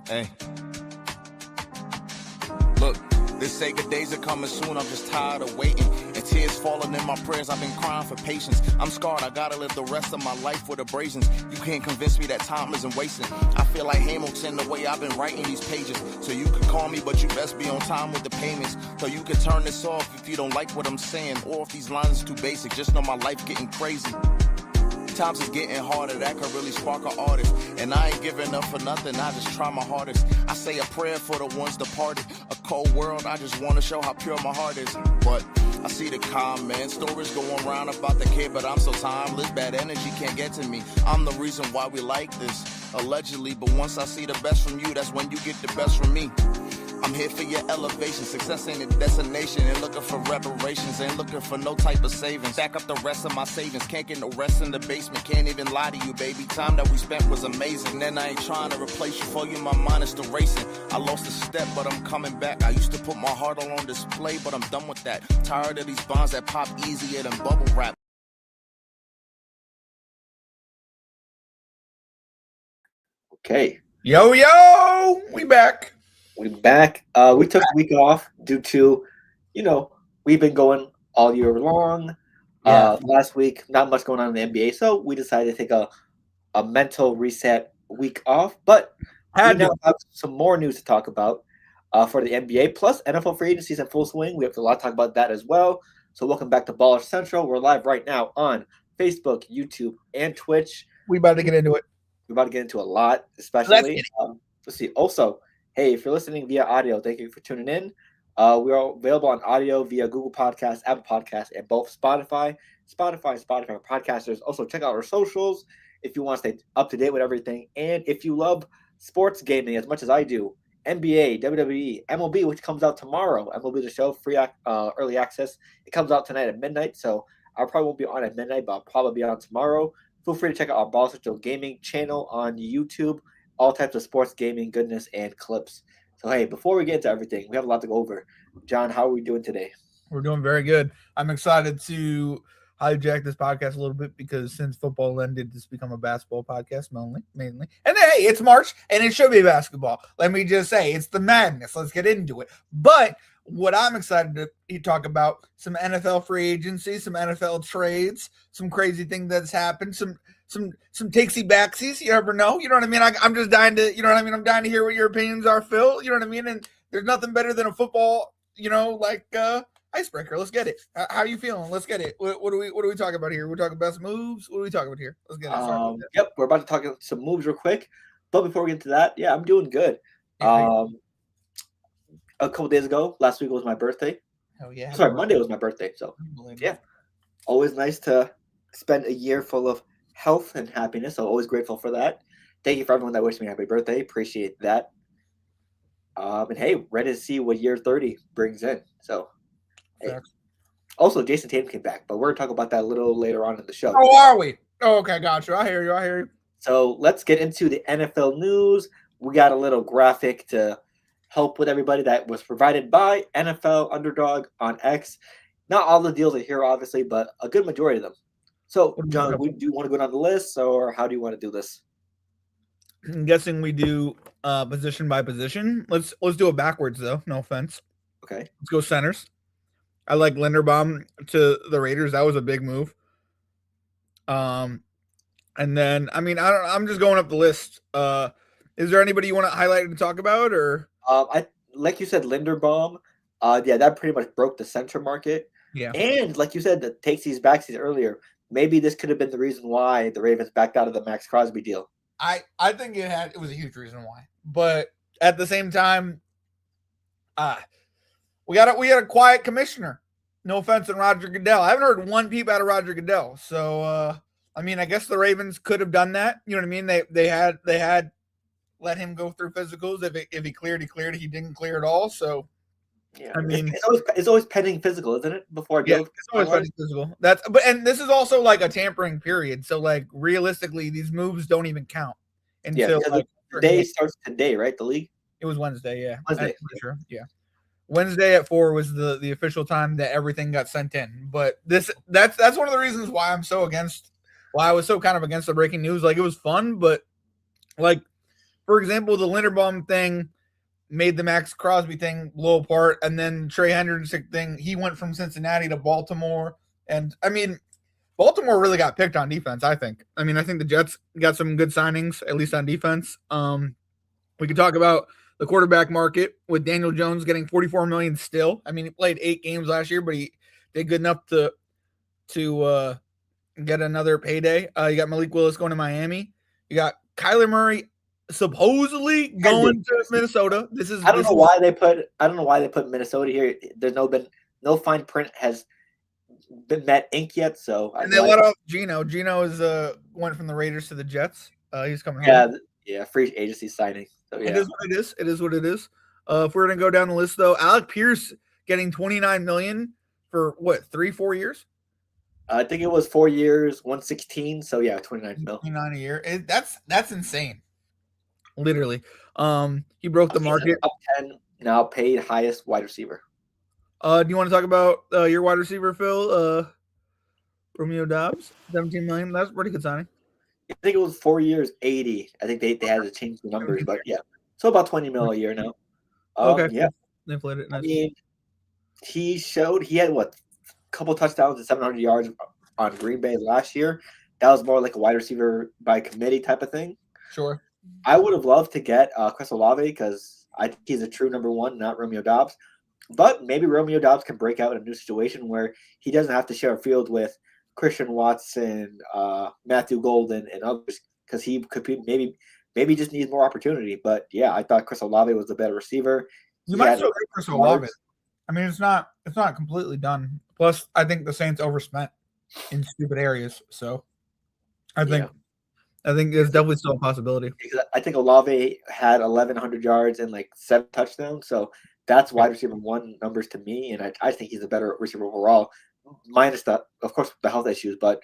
Hey. Look, they say good days are coming soon. I'm just tired of waiting. And tears falling in my prayers. I've been crying for patience. I'm scarred. I gotta live the rest of my life with abrasions. You can't convince me that time isn't wasting. I feel like Hamilton the way I've been writing these pages. So you can call me, but you best be on time with the payments. So you can turn this off if you don't like what I'm saying. Or if these lines are too basic. Just know my life getting crazy. Times is getting harder, that could really spark an artist. And I ain't giving up for nothing, I just try my hardest. I say a prayer for the ones departed. A cold world, I just want to show how pure my heart is. But I see the comments, stories going around about the kid, but I'm so timeless. Bad energy can't get to me. I'm the reason why we like this, allegedly. But once I see the best from you, that's when you get the best from me. I'm here for your elevation. Success ain't a destination. Ain't looking for reparations. Ain't looking for no type of savings. Back up the rest of my savings. Can't get no rest in the basement. Can't even lie to you, baby. Time that we spent was amazing. And I ain't trying to replace you for you. My mind is still racing. I lost a step, but I'm coming back. I used to put my heart all on display, but I'm done with that. Tired of these bonds that pop easier than bubble wrap. Okay. Yo, we back. We back. We took a week off due to, we've been going all year long. Last week, not much going on in the NBA, so we decided to take a mental reset week off. But we now have some more news to talk about for the NBA, plus NFL free agency is in full swing. We have a lot to talk about that as well. So welcome back to Baller Central. We're live right now on Facebook, YouTube, and Twitch. We about to get into it. We're about to get into a lot, especially. Let's see. Also, hey, if you're listening via audio, thank you for tuning in. We are available on audio via Google Podcasts, Apple Podcasts, and both Spotify podcasters. Also, check out our socials if you want to stay up to date with everything. And if you love sports gaming as much as I do, NBA, WWE, MLB, which comes out tomorrow. MLB The Show, free early access. It comes out tonight at midnight, so I probably won't be on at midnight, but I'll probably be on tomorrow. Feel free to check out our Baller Central Gaming channel on YouTube. All types of sports gaming goodness and clips. So, hey, before we get into everything, we have a lot to go over. John, how are we doing today? We're doing very good. I'm excited to hijack this podcast a little bit because since football ended, it's become a basketball podcast mainly. And hey, it's March, and it should be basketball. Let me just say, it's the madness. Let's get into it. But what I'm excited to talk about, some NFL free agency, some NFL trades, some crazy thing that's happened, some takesy backsies. You never know. You know what I mean? I'm just dying to, you know what I mean? I'm dying to hear what your opinions are, Phil. You know what I mean? And there's nothing better than a football, icebreaker. Let's get it. How are you feeling? Let's get it. What do we talk about here? We're talking best moves. What are we talking about here? Let's get it. Yep, we're about to talk about some moves real quick. But before we get to that, I'm doing good. A couple days ago, last week was my birthday. Oh yeah. Sorry, Monday was my birthday. So yeah, always nice to spend a year full of health and happiness. So always grateful for that. Thank you for everyone that wished me happy birthday. Appreciate that. And hey, ready to see what year 30 brings in. So hey. Also, Jason Tatum came back, but we're gonna talk about that a little later on in the show. Oh, are we? Oh, okay, gotcha. I hear you. So let's get into the NFL news. We got a little graphic to help with everybody that was provided by NFL Underdog on X. Not all the deals are here, obviously, but a good majority of them. So, John, do you want to go down the list, or how do you want to do this? I'm guessing we do position by position. Let's do it backwards, though. No offense. Okay. Let's go centers. I like Linderbaum to the Raiders. That was a big move. And then, I'm just going up the list. Is there anybody you want to highlight and talk about, or? Like you said, Linderbaum. That pretty much broke the center market. Yeah. And like you said, that takes these backsies earlier. Maybe this could have been the reason why the Ravens backed out of the Max Crosby deal. I think it was a huge reason why. But at the same time, we had a quiet commissioner. No offense on Roger Goodell. I haven't heard one peep out of Roger Goodell. So I guess the Ravens could have done that. You know what I mean? They had let him go through physicals. If he cleared, he cleared. He didn't clear at all. So yeah, it's always pending physical, isn't it? Before it goes, it's always pending physical. And this is also like a tampering period. So like realistically, these moves don't even count until the day starts today, right? The league. It was Wednesday, yeah. Wednesday, sure, yeah. Wednesday at 4 was the official time that everything got sent in. But that's one of the reasons why why I was so kind of against the breaking news. Like it was fun, but like for example, the Linderbaum thing made the Max Crosby thing blow apart, and then Trey Hendrickson thing, he went from Cincinnati to Baltimore. And I mean, Baltimore really got picked on defense, I think. I mean, I think the Jets got some good signings, at least on defense. We could talk about the quarterback market with Daniel Jones getting $44 million still. I mean, he played 8 games last year, but he did good enough to get another payday. You got Malik Willis going to Miami. You got Kyler Murray supposedly going to Minnesota. I don't know why they put Minnesota here. There's no fine print has been met ink yet. So and they let off Geno. Geno is went from the Raiders to the Jets. He's coming home. Yeah, free agency signing. So yeah. It is what it is. It is what it is. If we're gonna go down the list though, Alec Pierce getting $29 million for what, 3-4 years? I think it was 4 years, 116. So yeah, 29 million. 29 a year. That's insane. Literally. He broke the market. Top 10 now paid highest wide receiver. Do you want to talk about your wide receiver, Phil? Romeo Doubs, $17 million. That's a pretty good signing. I think it was 4 years, 80. I think they had to change the numbers, but yeah. So about 20 mil a year now. Okay. Yeah. They inflated it. Nice. I mean, he had a couple touchdowns and 700 yards on Green Bay last year. That was more like a wide receiver by committee type of thing. Sure. I would have loved to get Chris Olave because I think he's a true number one, not Romeo Doubs. But maybe Romeo Doubs can break out in a new situation where he doesn't have to share a field with Christian Watson, Matthew Golden, and others because he could be maybe just needs more opportunity. But yeah, I thought Chris Olave was the better receiver. You might still get Chris Olave. I mean, it's not completely done. Plus, I think the Saints overspent in stupid areas. So I think there's definitely still a possibility. I think Olave had 1,100 yards and like 7 touchdowns. So that's wide receiver one numbers to me, and I think he's a better receiver overall, minus the health issues. But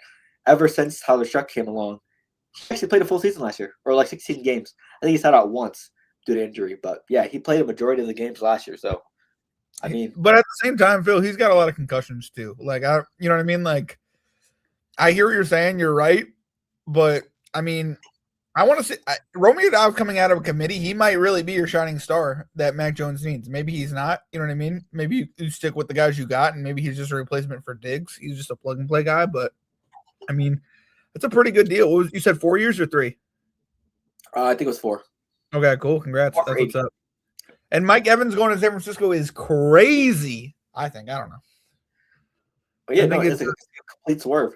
ever since Tyler Shuck came along, he actually played a full season last year, or like 16 games. I think he sat out once due to injury, but yeah, he played a majority of the games last year. So, I mean, but at the same time, Phil, he's got a lot of concussions too. Like, you know what I mean? Like, I hear what you're saying. You're right, but I mean, I want to see Romeo Doubs coming out of a committee. He might really be your shining star that Mac Jones needs. Maybe he's not. You know what I mean? Maybe you stick with the guys you got, and maybe he's just a replacement for Diggs. He's just a plug and play guy. But I mean, it's a pretty good deal. You said 4 years or 3? I think it was 4. Okay, cool. Congrats. That's what's up. And Mike Evans going to San Francisco is crazy. I think. I don't know. But yeah, it's a complete swerve.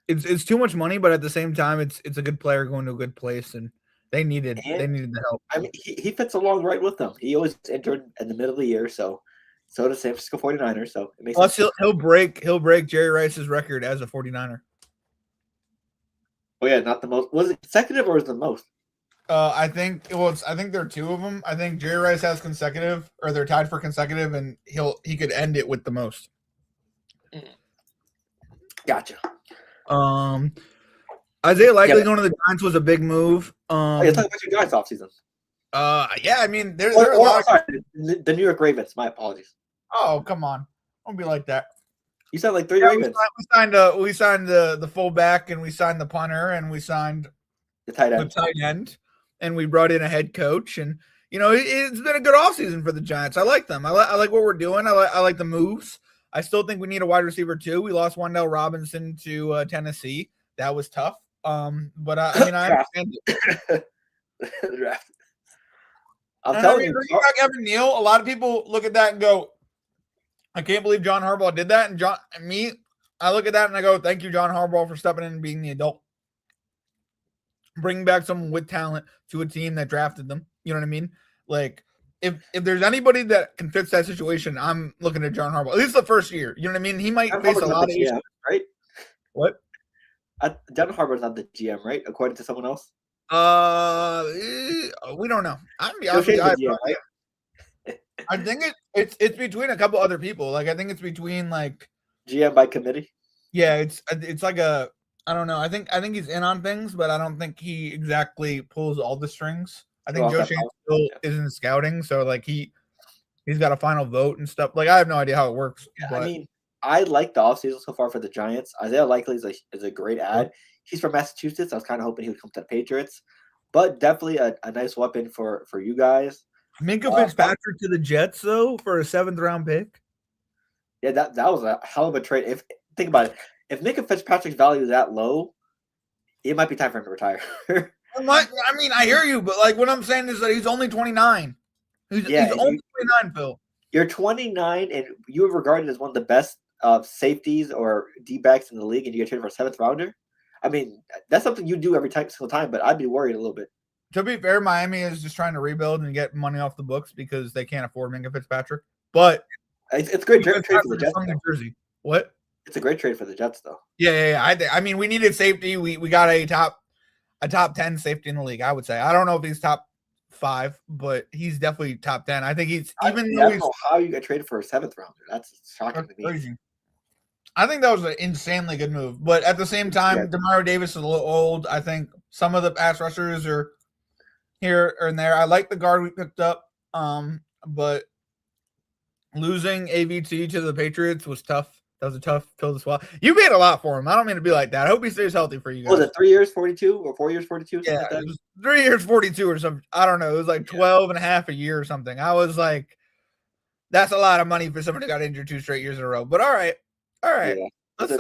It's too much money, but at the same time, it's a good player going to a good place, and they needed the help. I mean, he fits along right with them. He always entered in the middle of the year, so does San Francisco 49ers. So it makes plus he'll break Jerry Rice's record as a 49er. Oh yeah, not the most. Was it consecutive or was it the most? I think there are 2 of them. I think Jerry Rice has consecutive, or they're tied for consecutive, and he could end it with the most. Gotcha. Isaiah Likely going to the Giants was a big move. Talk about your Giants offseason. Yeah, I mean, there's the New York Ravens. My apologies. Oh, come on, don't be like that. You sound like 3 Ravens. We signed the fullback, and we signed the punter, and we signed the tight end, and we brought in a head coach, and it's been a good offseason for the Giants. I like them. I like what we're doing. I like the moves. I still think we need a wide receiver too. We lost Wan'Dale Robinson to Tennessee. That was tough. But I understand it. Draft. I'm telling you, Evan Neal. A lot of people look at that and go, "I can't believe John Harbaugh did that." And I look at that and I go, "Thank you, John Harbaugh, for stepping in and being the adult, bringing back someone with talent to a team that drafted them." You know what I mean? Like, if there's anybody that can fix that situation, I'm looking at John Harbaugh. At least the first year. You know what I mean? He might face a lot of issues, right? What? John Harbaugh's not the GM, right? According to someone else. We don't know. I'm be honest with you, I think it's between a couple other people. Like, I think it's between like GM by committee. Yeah, it's like I don't know. I think he's in on things, but I don't think he exactly pulls all the strings. I think Joe Shane still isn't scouting, so like he's got a final vote and stuff. Like, I have no idea how it works. Yeah, but I mean, I like the offseason so far for the Giants. Isaiah Likely is a great ad. He's from Massachusetts. I was kind of hoping he would come to the Patriots. but definitely a nice weapon for you guys. Minka Fitzpatrick to the Jets though for a 7th-round pick. Yeah, that was a hell of a trade. Think about it, if Minka Fitzpatrick's value is that low, it might be time for him to retire. I mean, I hear you, but like what I'm saying is that he's only 29. He's only 29, Phil. You're 29, and you are regarded as one of the best safeties or D-backs in the league, and you get traded for a 7th rounder. I mean, that's something you do every single time, but I'd be worried a little bit. To be fair, Miami is just trying to rebuild and get money off the books because they can't afford Minka Fitzpatrick. But it's a great trade for the Jets. From New Jersey. What? It's a great trade for the Jets, though. Yeah. I mean, we needed safety. We got a top 10 safety in the league, I would say. I don't know if he's top 5, but he's definitely top 10. I think he's I don't know how you got traded for a 7th rounder. That's shocking to me. Crazy. I think that was an insanely good move. But at the same time, Demario Davis is a little old. I think some of the pass rushers are here and there. I like the guard we picked up, but losing AVT to the Patriots was tough. That was a tough pill to swallow. You paid a lot for him. I don't mean to be like that. I hope he stays healthy for you guys. Was it 3 years, 42, or 4 years, 42? Yeah, like that? It was 3 years, 42 or something. I don't know. It was like 12 and a half a year or something. I was like, that's a lot of money for somebody who got injured 2 straight years in a row. But all right. Yeah. Let's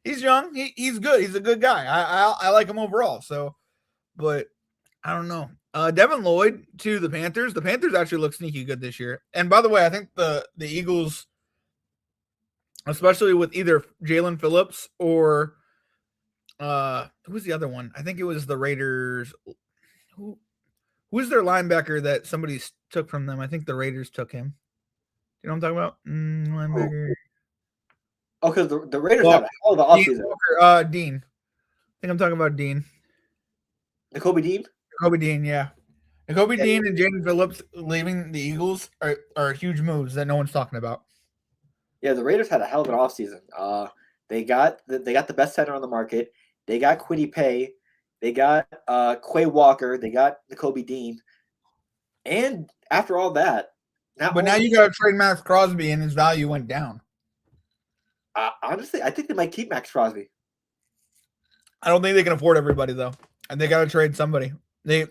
he's young. He's good. He's a good guy. I like him overall. So, but I don't know. Devin Lloyd to the Panthers. The Panthers actually look sneaky good this year. And by the way, I think the Eagles, especially with either Jalen Phillips or who was the other one? I think it was the Raiders. Who's their linebacker that somebody took from them? I think the Raiders took him. You know what I'm talking about? Linebacker. Oh, because the Raiders had a hell of an offseason. Dean. I think I'm talking about Dean. Nakobe Dean? Nakobe Dean, yeah. Nakobe Dean and Jaden Phillips leaving the Eagles are huge moves that no one's talking about. Yeah, the Raiders had a hell of an offseason. They got the best center on the market. They got Kwity Paye. They got Quay Walker. They got Nakobe Dean. And after all that, now you got to trade Max Crosby, and his value went down. Honestly, I think they might keep Max Crosby. I don't think they can afford everybody though, and they got to trade somebody. They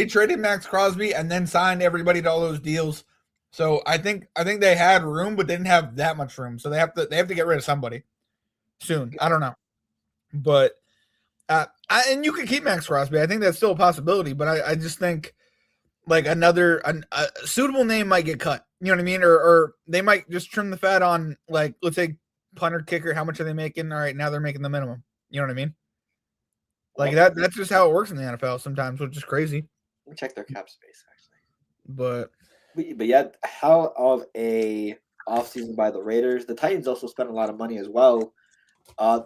traded Max Crosby and then signed everybody to all those deals. So I think they had room, but they didn't have that much room. So they have to get rid of somebody soon. I don't know, but and you can keep Max Crosby. I think that's still a possibility, but I just think like a suitable name might get cut. You know what I mean? Or they might just trim the fat on, like, let's say punter, kicker. How much are they making? All right, now they're making the minimum. You know what I mean? Like that's just how it works in the NFL sometimes, which is crazy. Let me check their cap space actually. But yeah, how of a offseason by the Raiders. The Titans also spent a lot of money as well.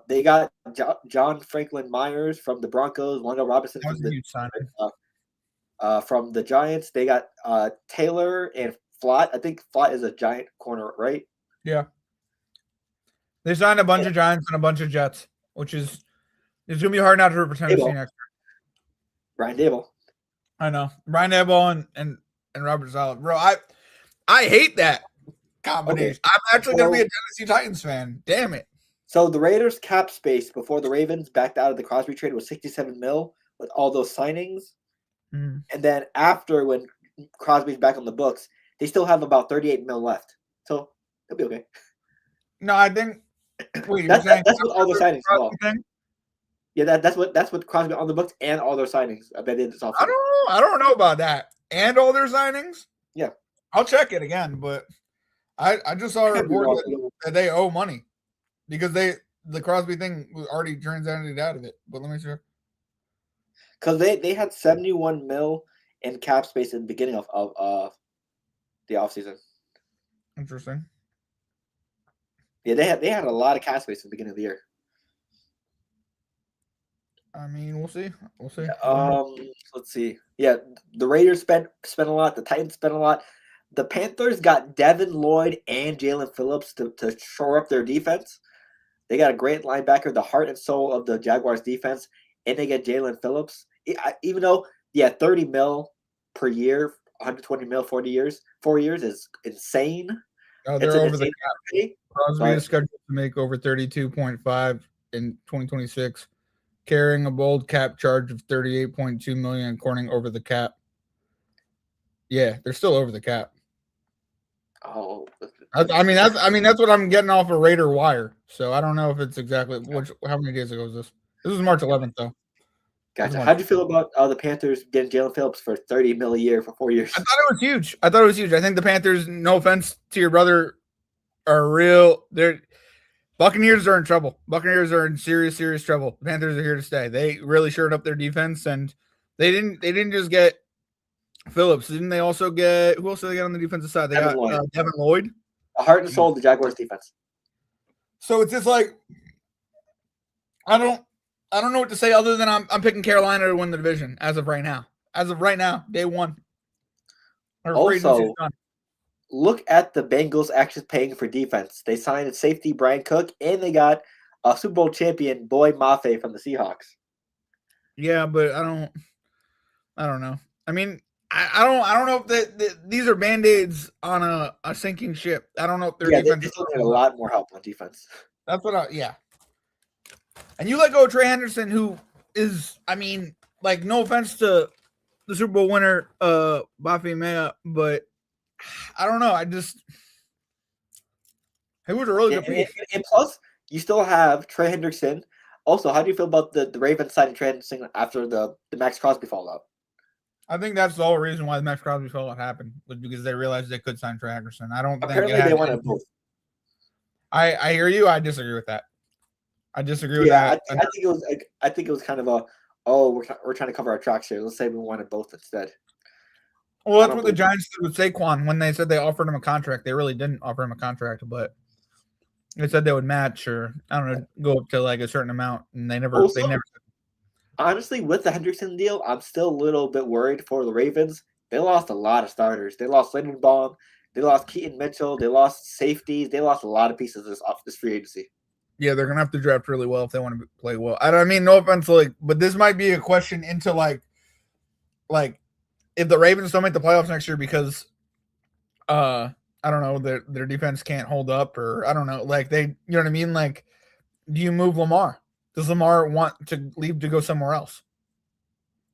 They got John Franklin Myers from the Broncos, Wendell Robinson from the Giants. They got Taylor and Flott. I think Flott is a Giant corner, right? Yeah. They signed a bunch of Giants and a bunch of Jets, which is it's gonna be hard not to pretend to see next year. Brian Daboll. I know. Brian Daboll and Robert Saleh. Bro, I hate that combination. Okay. I'm actually gonna be a Tennessee Titans fan. Damn it. So the Raiders cap space before the Ravens backed out of the Crosby trade was $67 million with all those signings. And then after, when Crosby's back on the books, they still have about $38 million left. So it'll be okay. No, I think that's with all the signings. Well. Yeah, that's what Crosby on the books and all their signings. I bet it's all. I don't know about that. And all their signings? Yeah. I'll check it again, but I just saw a report that they owe money because the Crosby thing was already transacted out of it. But let me see. Because they had $71 million in cap space in the beginning of the offseason. Interesting. Yeah, they had a lot of cap space at the beginning of the year. I mean, we'll see. Let's see. Yeah, the Raiders spent a lot. The Titans spent a lot. The Panthers got Devin Lloyd and Jalen Phillips to shore up their defense. They got a great linebacker, the heart and soul of the Jaguars defense, and they get Jalen Phillips. Even though, $30 million per year, $120 million, 4 years is insane. Oh, they're over the cap. Crosby is scheduled to make over 32.5 in 2026. carrying a bold cap charge of $38.2 million according over the cap. Yeah, they're still over the cap. Oh, that's what I'm getting off of Raider Wire. So I don't know if it's exactly how many days ago was this? This was March 11th though. Gotcha. How do you feel about the Panthers getting Jalen Phillips for $30 million a year for 4 years? I thought it was huge. I think the Panthers, no offense to your brother, are real. Buccaneers are in trouble. Buccaneers are in serious trouble. The Panthers are here to stay. They really shored up their defense, and they didn't just get Phillips. Didn't they also get who else did they get on the defensive side? They got Devin Lloyd. A heart and soul of the Jaguars defense. So it's just like I don't know what to say other than I'm picking Carolina to win the division as of right now. As of right now, day one. Also, look at the Bengals actually paying for defense. They signed a safety, Brian Cook, and they got a Super Bowl champion, Boy Mafe from the Seahawks. Yeah, but I don't know. I mean, I don't know if these are Band-Aids on a sinking ship. I don't know if their defense they still need a lot more help on defense. That's what And you let go of Trey Henderson, who is, I mean, like, no offense to the Super Bowl winner, Bafi Mea, but I don't know. He was a really good piece. And plus, you still have Trey Henderson. Also, how do you feel about the Ravens signing Trey Henderson after the Max Crosby fallout? I think that's the whole reason why the Max Crosby fallout happened, was because they realized they could sign Trey Henderson. Apparently they wanted both. I hear you. I disagree with that. I disagree with that. I think it was kind of we're trying to cover our tracks here. Let's say we wanted both instead. Well, that's what the Giants did with Saquon when they said they offered him a contract. They really didn't offer him a contract, but they said they would match or I don't know, go up to like a certain amount, and they never. Honestly, with the Hendrickson deal, I'm still a little bit worried for the Ravens. They lost a lot of starters. They lost Lindenbaum. They lost Keaton Mitchell. They lost safeties. They lost a lot of pieces this free agency. Yeah, they're gonna have to draft really well if they want to play well. I mean, no offense, but this might be a question into like if the Ravens don't make the playoffs next year because I don't know, their defense can't hold up, or I don't know, like you know what I mean? Like, do you move Lamar? Does Lamar want to leave to go somewhere else?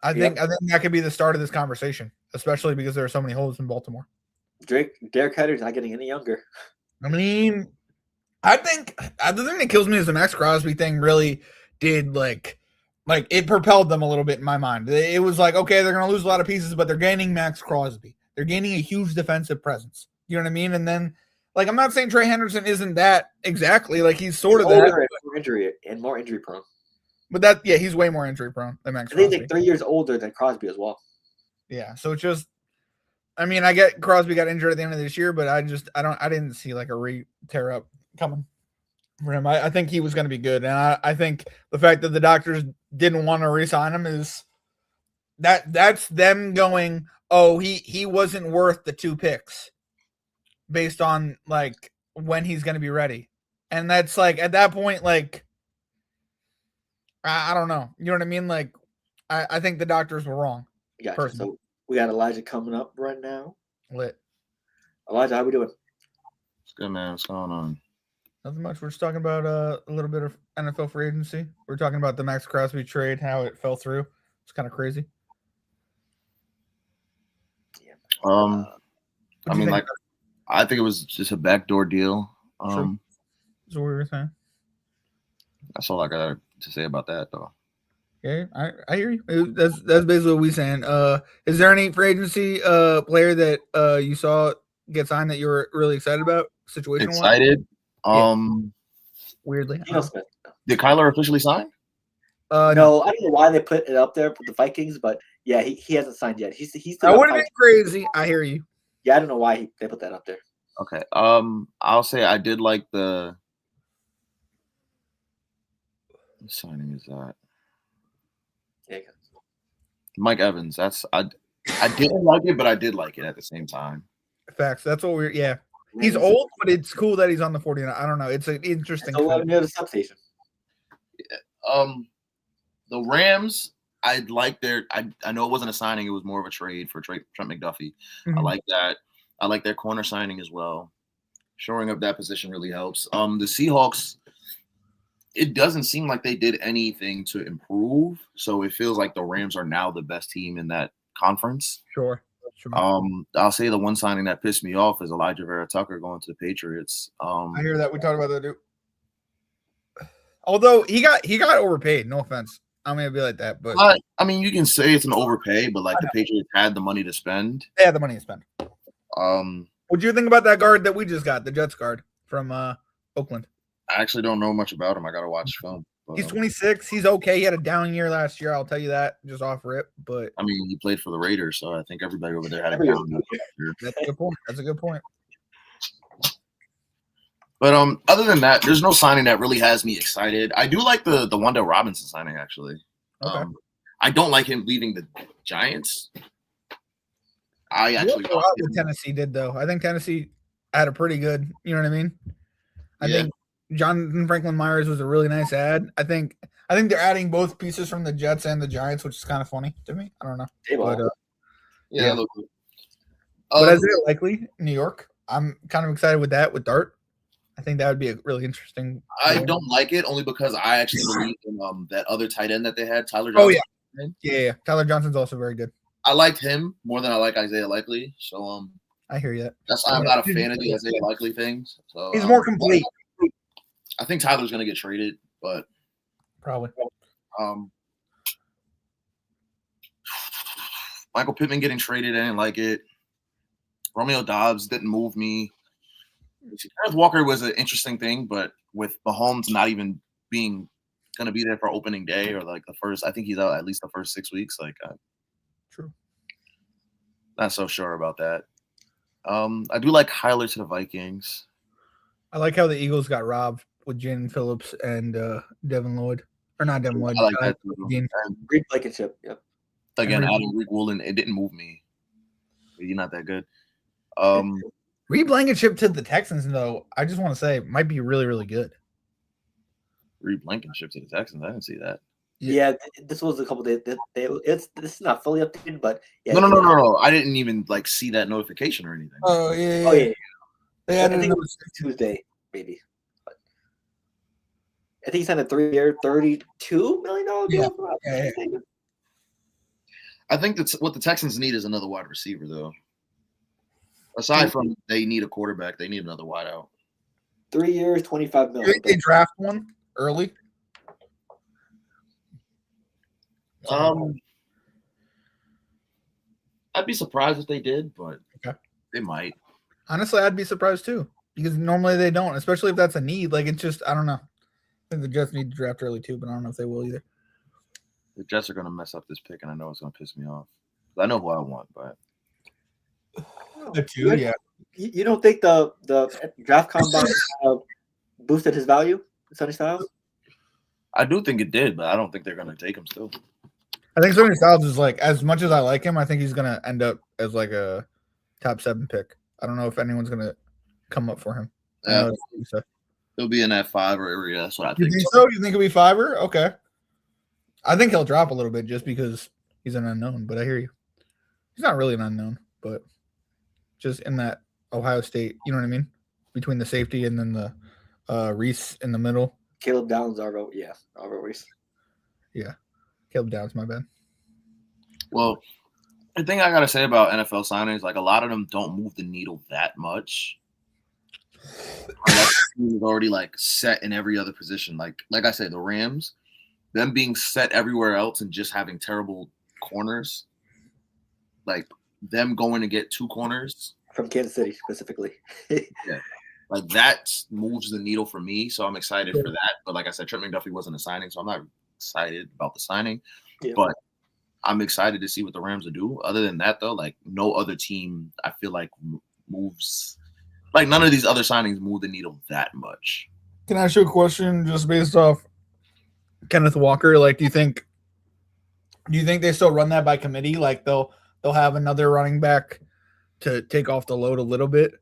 I think that could be the start of this conversation, especially because there are so many holes in Baltimore. Derek Henry's not getting any younger. I mean, I think the thing that kills me is the Max Crosby thing really did like it propelled them a little bit in my mind. It was like, okay, they're going to lose a lot of pieces, but they're gaining Max Crosby. They're gaining a huge defensive presence. You know what I mean? And then, like, I'm not saying Trey Henderson isn't that exactly. Like, he's sort of that. More injury prone. But he's way more injury prone than Max Crosby. He's like 3 years older than Crosby as well. Yeah, so it's just, I mean, I get Crosby got injured at the end of this year, but I didn't see like a tear up coming for him. I think he was going to be good, and I think the fact that the doctors didn't want to re-sign him is that's them going, oh, he wasn't worth the 2 picks based on like when he's going to be ready, and that's like at that point, like I don't know, you know what I mean? Like I think the doctors were wrong. Gotcha. So we got Elijah coming up right now. Lit. Elijah, how we doing? It's good, man. What's going on? Nothing much. We're just talking about a little bit of NFL free agency. We're talking about the Max Crosby trade, how it fell through. It's kind of crazy. Yeah. I mean, like, I think it was just a backdoor deal. Sure. That's what we were saying. That's all I got to say about that, though. Okay, I hear you. That's basically what we're saying. Is there any free agency player that you saw get signed that you were really excited about? Situation excited. Weirdly, did Kyler officially sign? No, I don't know why they put it up there for the Vikings, but yeah, he hasn't signed yet. He's that would have been crazy. I hear you. Yeah, I don't know why they put that up there. Okay. I'll say I did like the what signing is that? Yeah. Mike Evans. I didn't like it, but I did like it at the same time. Facts. That's what we're He's old, but it's cool that he's on the 49. I don't know. It's an interesting. It's a lot near the substation. The Rams, I like their. I know it wasn't a signing; it was more of a trade for Trent McDuffie. Mm-hmm. I like that. I like their corner signing as well. Shoring up that position really helps. The Seahawks, it doesn't seem like they did anything to improve. So it feels like the Rams are now the best team in that conference. Sure. I'll say the one signing that pissed me off is Elijah Vera Tucker going to the Patriots. I hear that. We talked about that, dude. Although he got overpaid. No offense. I'm gonna be like that, but I mean, you can say it's an overpay, but like the Patriots had the money to spend. They had the money to spend. What do you think about that guard that we just got, the Jets guard from Oakland? I actually don't know much about him. I gotta watch film. But, he's 26. He's okay. He had a down year last year. I'll tell you that just off rip. But I mean, he played for the Raiders, so I think everybody over there had a down year. That's a good point. That's a good point. But other than that, there's no signing that really has me excited. I do like the Wendell Robinson signing, actually. Okay. I don't like him leaving the Giants. I actually like what Tennessee did, though. I think Tennessee had a pretty good, you know what I mean? I think Jonathan Franklin Myers was a really nice ad. I think they're adding both pieces from the Jets and the Giants, which is kind of funny to me. I don't know. But, but Isaiah Likely, New York, I'm kind of excited with that, with Dart. I think that would be a really interesting. I don't like it only because I actually believe in that other tight end that they had, Tyler Johnson. Oh, yeah. Tyler Johnson's also very good. I liked him more than I like Isaiah Likely. So I hear you. That's why I'm not a fan of the Isaiah Likely things. So he's more complete. I think Tyler's gonna get traded, but probably. Michael Pittman getting traded, I didn't like it. Romeo Doubs didn't move me. Kenneth Walker was an interesting thing, but with Mahomes not even being going to be there for opening day or like the first, I think he's out at least the first 6 weeks. Like, true. Not so sure about that. I do like Kyler to the Vikings. I like how the Eagles got robbed with Jaden Phillips and Devin Lloyd, or not Devin Lloyd. I like that. Reed Blankenship. Yep. Again, adding Rick Woolen, it didn't move me. He's not that good. Reed Blankenship to the Texans, though, I just want to say might be really, really good. Reed Blankenship to the Texans, I didn't see that. Yeah, this was a couple days. This is not fully updated, but yeah. No. I didn't even like see that notification or anything. Oh yeah. I think it was Tuesday, maybe. But I think he signed a 3-year, $32 million deal. Yeah. I think that's what the Texans need is another wide receiver, though. Aside from they need a quarterback, they need another wideout. 3 years, $25 million. They draft one early. I'd be surprised if they did, but they might. Honestly, I'd be surprised too, because normally they don't, especially if that's a need. Like, it's just, I don't know. I think the Jets need to draft early too, but I don't know if they will either. The Jets are going to mess up this pick, and I know it's going to piss me off. I know who I want, but the two, yeah. You don't think the draft combine boosted his value, Sonny Styles? I do think it did, but I don't think they're going to take him still. I think Sonny Styles is like, as much as I like him, I think he's going to end up as like a top 7 pick. I don't know if anyone's going to come up for him. Yeah, he'll be in that 5 area. That's what I think. You think so? You think he'll be 5er? Okay. I think he'll drop a little bit just because he's an unknown, but I hear you. He's not really an unknown, but just in that Ohio State, you know what I mean? Between the safety and then the Reese in the middle. Caleb Downs, Arvo Reese. Yeah. Caleb Downs, my bad. Well, the thing I got to say about NFL signings, like a lot of them don't move the needle that much. Unless the team is already like set in every other position. Like I said, the Rams, them being set everywhere else and just having terrible corners, like them going to get 2 corners from Kansas City specifically. Yeah, like that moves the needle for me. So I'm excited for that. But like I said, Trent McDuffie wasn't a signing, so I'm not excited about the signing. Yeah. But I'm excited to see what the Rams will do. Other than that, though, like no other team, I feel like moves. Like none of these other signings move the needle that much. Can I ask you a question just based off Kenneth Walker? Like, do you think they still run that by committee? Like they'll have another running back to take off the load a little bit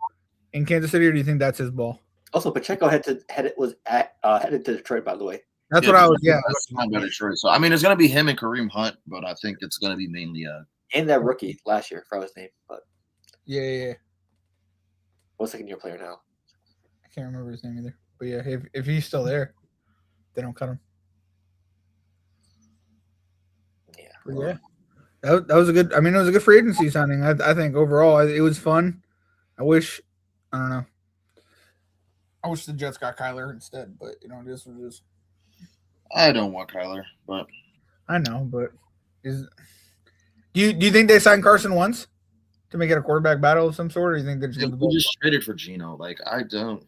in Kansas City, or do you think that's his ball? Also, Pacheco headed to Detroit, by the way. That's what I was. Yeah, about Detroit. So I mean, it's gonna be him and Kareem Hunt, but I think it's gonna be mainly and that rookie last year, forgot his name, but yeah. What second-year player now? I can't remember his name either. But yeah, if he's still there, they don't cut him. Yeah. That was a good. I mean, it was a good free agency signing. I think overall it was fun. I don't know. I wish the Jets got Kyler instead, but this was just. I don't want Kyler, but I know, but do you think they signed Carson Wentz to make it a quarterback battle of some sort, or do you think they're just going to we just traded for Geno? Like, I don't.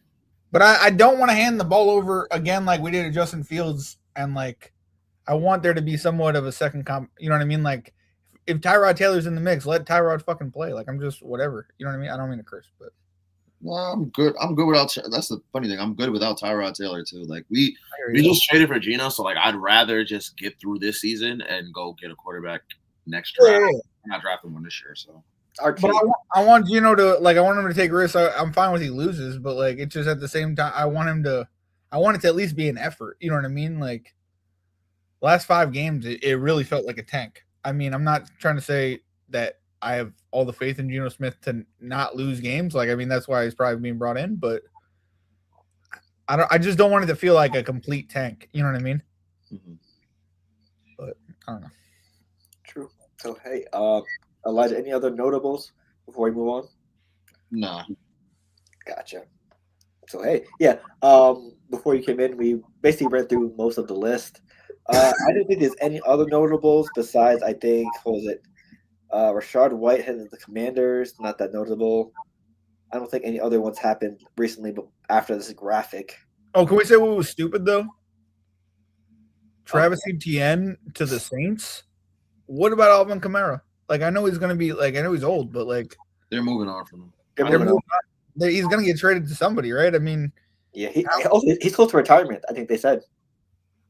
But I don't want to hand the ball over again like we did to Justin Fields, and like I want there to be somewhat of a second you know what I mean? Like if Tyrod Taylor's in the mix, let Tyrod fucking play. Like I'm just whatever. You know what I mean? I don't mean to curse, but no, I'm good. I'm good without. That's the funny thing. I'm good without Tyrod Taylor too. Like we just traded for Geno, so like I'd rather just get through this season and go get a quarterback next draft. Yeah. I'm not drafting one this year, so. But I want Geno to I want him to take risks. I'm fine with he loses, but like it's just at the same time I want it to at least be an effort. You know what I mean? Like last 5 games, it really felt like a tank. I mean, I'm not trying to say that I have all the faith in Geno Smith to not lose games. Like, I mean, that's why he's probably being brought in, but I just don't want it to feel like a complete tank. You know what I mean? Mm-hmm. But I don't know. True. So hey, Elijah, any other notables before we move on? No. Gotcha. So hey, yeah. Before you came in, we basically read through most of the list. I don't think there's any other notables besides I think Rashad Whitehead of the Commanders. Not that notable. I don't think any other ones happened recently, but after this graphic. Oh, can we say what was stupid though? Travis Etienne to the Saints. What about Alvin Kamara? Like I know he's gonna be I know he's old, but like they're moving on from him. He's gonna get traded to somebody, right? I mean, yeah, he's close to retirement. I think they said.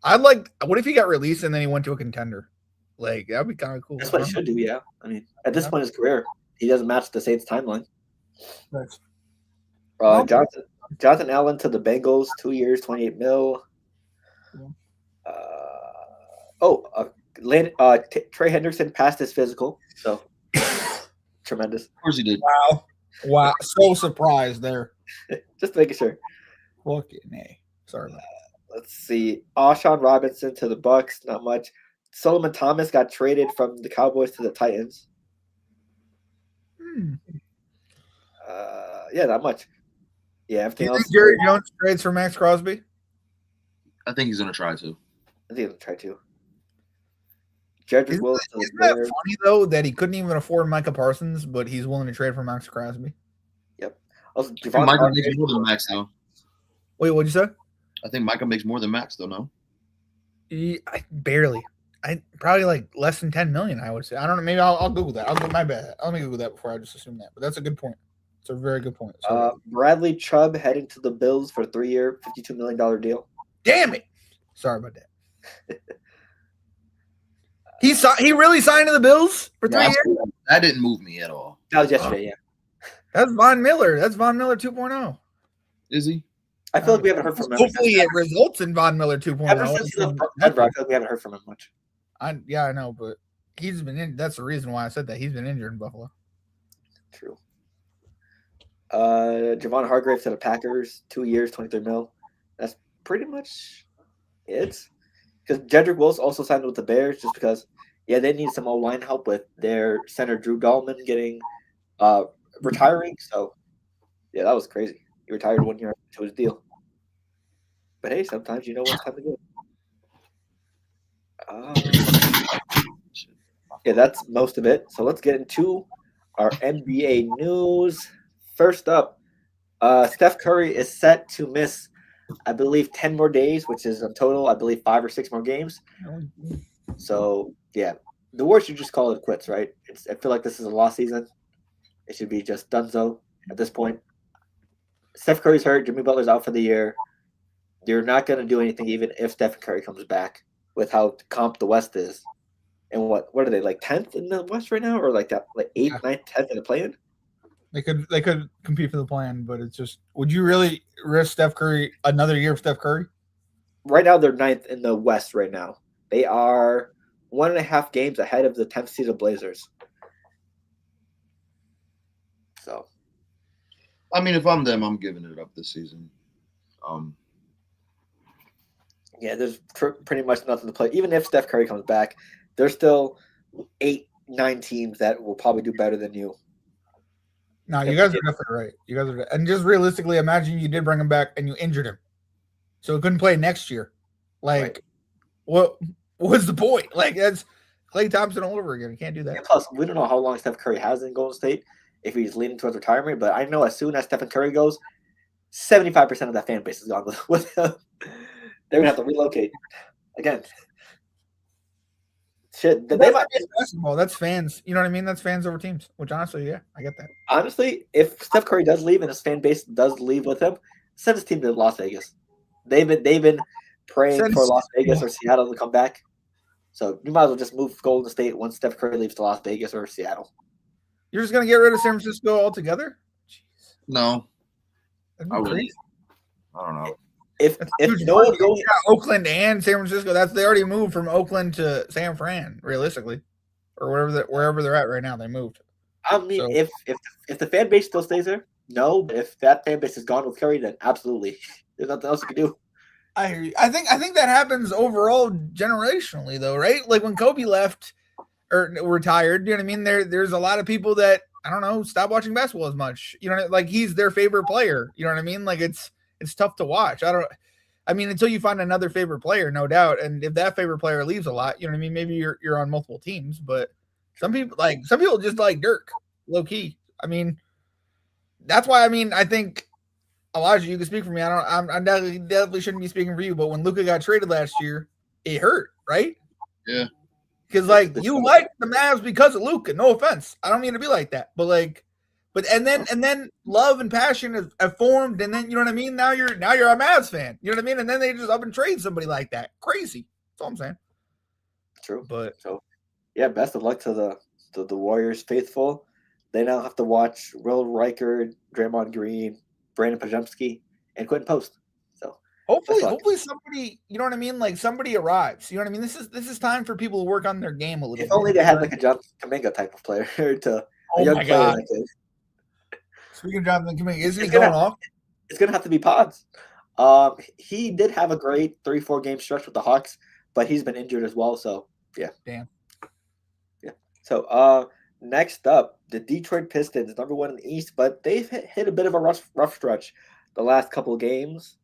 What if he got released and then he went to a contender? Like that'd be kind of cool. That's what he should do. Yeah, I mean, at this point in his career, he doesn't match the Saints timeline. Nice. Jonathan Allen to the Bengals, 2 years, $28 million. Trey Hendrickson passed his physical, so tremendous. Of course he did. Wow, so surprised there. Just making sure. Fucking A. Sorry. Let's see. Alshon Robinson to the Bucks, not much. Solomon Thomas got traded from the Cowboys to the Titans. Yeah, not much. Yeah, everything else. Jerry Jones trades for Max Crosby? I think he's gonna try to. I think he's gonna try to. Jedrick Wills. Isn't that funny though that he couldn't even afford Micah Parsons, but he's willing to trade for Max Crosby? Yep. Also, Micah makes more than Max though. Wait, what'd you say? I think Micah makes more than Max though. No. Barely. Probably less than 10 million. I would say. I don't know. Maybe I'll Google that. My bad. Let me Google that before I just assume that. But that's a good point. It's a very good point. Bradley Chubb heading to the Bills for a 3-year, $52 million deal. Damn it! Sorry about that. He really signed to the Bills for 3 years? That didn't move me at all. That was yesterday, yeah. That's Von Miller. That's Von Miller 2.0. Is he? I feel like we haven't heard from him. Hopefully it results in Von Miller 2.0. Ever since I feel like we haven't heard from him much. I know, but he's been in. That's the reason why I said that. He's been injured in Buffalo. True. Javon Hargrave to the Packers, 2 years, $23 million. That's pretty much it. Because Jedrick Wills also signed with the Bears just because, they need some O-line help with their center Drew Dahlman retiring. So, that was crazy. He retired 1 year to his deal. But hey, sometimes you know when it's time to go. That's most of it. So let's get into our NBA news. First up, Steph Curry is set to miss, I believe, 10 more days, which is in total, I believe, 5 or 6 more games. So, the Warriors should just call it quits, right? I feel like this is a lost season. It should be just donezo at this point. Steph Curry's hurt. Jimmy Butler's out for the year. You're not going to do anything even if Steph Curry comes back with how comp the West is. And what are they, 10th in the West right now? Or 8th, 9th, 10th in the play-in? They could compete for the plan, but it's just, would you really risk Steph Curry another year of Steph Curry? Right now, they're 9th in the West right now. They are 1.5 games ahead of the 10th seed Blazers. So, I mean, if I'm them, I'm giving it up this season. Yeah, there's pretty much nothing to play. Even if Steph Curry comes back, there's still 8-9 teams that will probably do better than you. No, you guys are definitely right. You guys are, and just realistically, imagine you did bring him back and you injured him, so he couldn't play next year. Like, what was the point? Like, that's Klay Thompson all over again. You can't do that. And plus, we don't know how long Steph Curry has in Golden State, if he's leaning towards retirement. But I know as soon as Stephen Curry goes, 75% of that fan base is gone with him. They're gonna have to relocate again. Shit, they might be basketball. That's fans. You know what I mean? That's fans over teams. Which honestly, yeah, I get that. Honestly, if Steph Curry does leave and his fan base does leave with him, send his team to Las Vegas. They've been praying for Las Vegas or Seattle to come back. So you might as well just move Golden State once Steph Curry leaves to Las Vegas or Seattle. You're just gonna get rid of San Francisco altogether? Jeez. No, I wouldn't. Crazy. I don't know. If no one goes Oakland and San Francisco, they already moved from Oakland to San Fran, realistically, or wherever they're at right now. They moved. I mean, so, if the fan base still stays there, no. But if that fan base is gone with Curry, then absolutely, there's nothing else you can do. I hear you. I think that happens overall generationally, though, right? Like when Kobe left or retired, you know what I mean? There's a lot of people that I don't know stop watching basketball as much. You know, like he's their favorite player. You know what I mean? Like it's tough to watch. I mean, until you find another favorite player, no doubt. And if that favorite player leaves a lot, you know what I mean? Maybe you're on multiple teams, but some people just like Dirk, low key. I mean, that's why. I mean, I think Elijah, you can speak for me. I definitely shouldn't be speaking for you. But when Luka got traded last year, it hurt, right? Yeah. Because like you like the Mavs because of Luka. No offense, I don't mean to be like that, but like. But and then love and passion have formed, and then you know what I mean. Now you're a Mavs fan, you know what I mean. And then they just up and trade somebody like that. Crazy. That's all I'm saying. True, but so yeah, best of luck to the Warriors faithful. They now have to watch Will Riker, Draymond Green, Brandon Pajemski, and Quentin Post. So hopefully somebody, you know what I mean, like somebody arrives. You know what I mean. This is time for people to work on their game a little. If only they had like a John Kuminga type of player to a young player like this. Speaking of Jonathan Kuminga, isn't he going off? It's going to have to be Pods. He did have a great 3-4 game stretch with the Hawks, but he's been injured as well. So, yeah. Damn. Yeah. So, next up, the Detroit Pistons, number 1 in the East, but they've hit a bit of a rough stretch the last couple of games.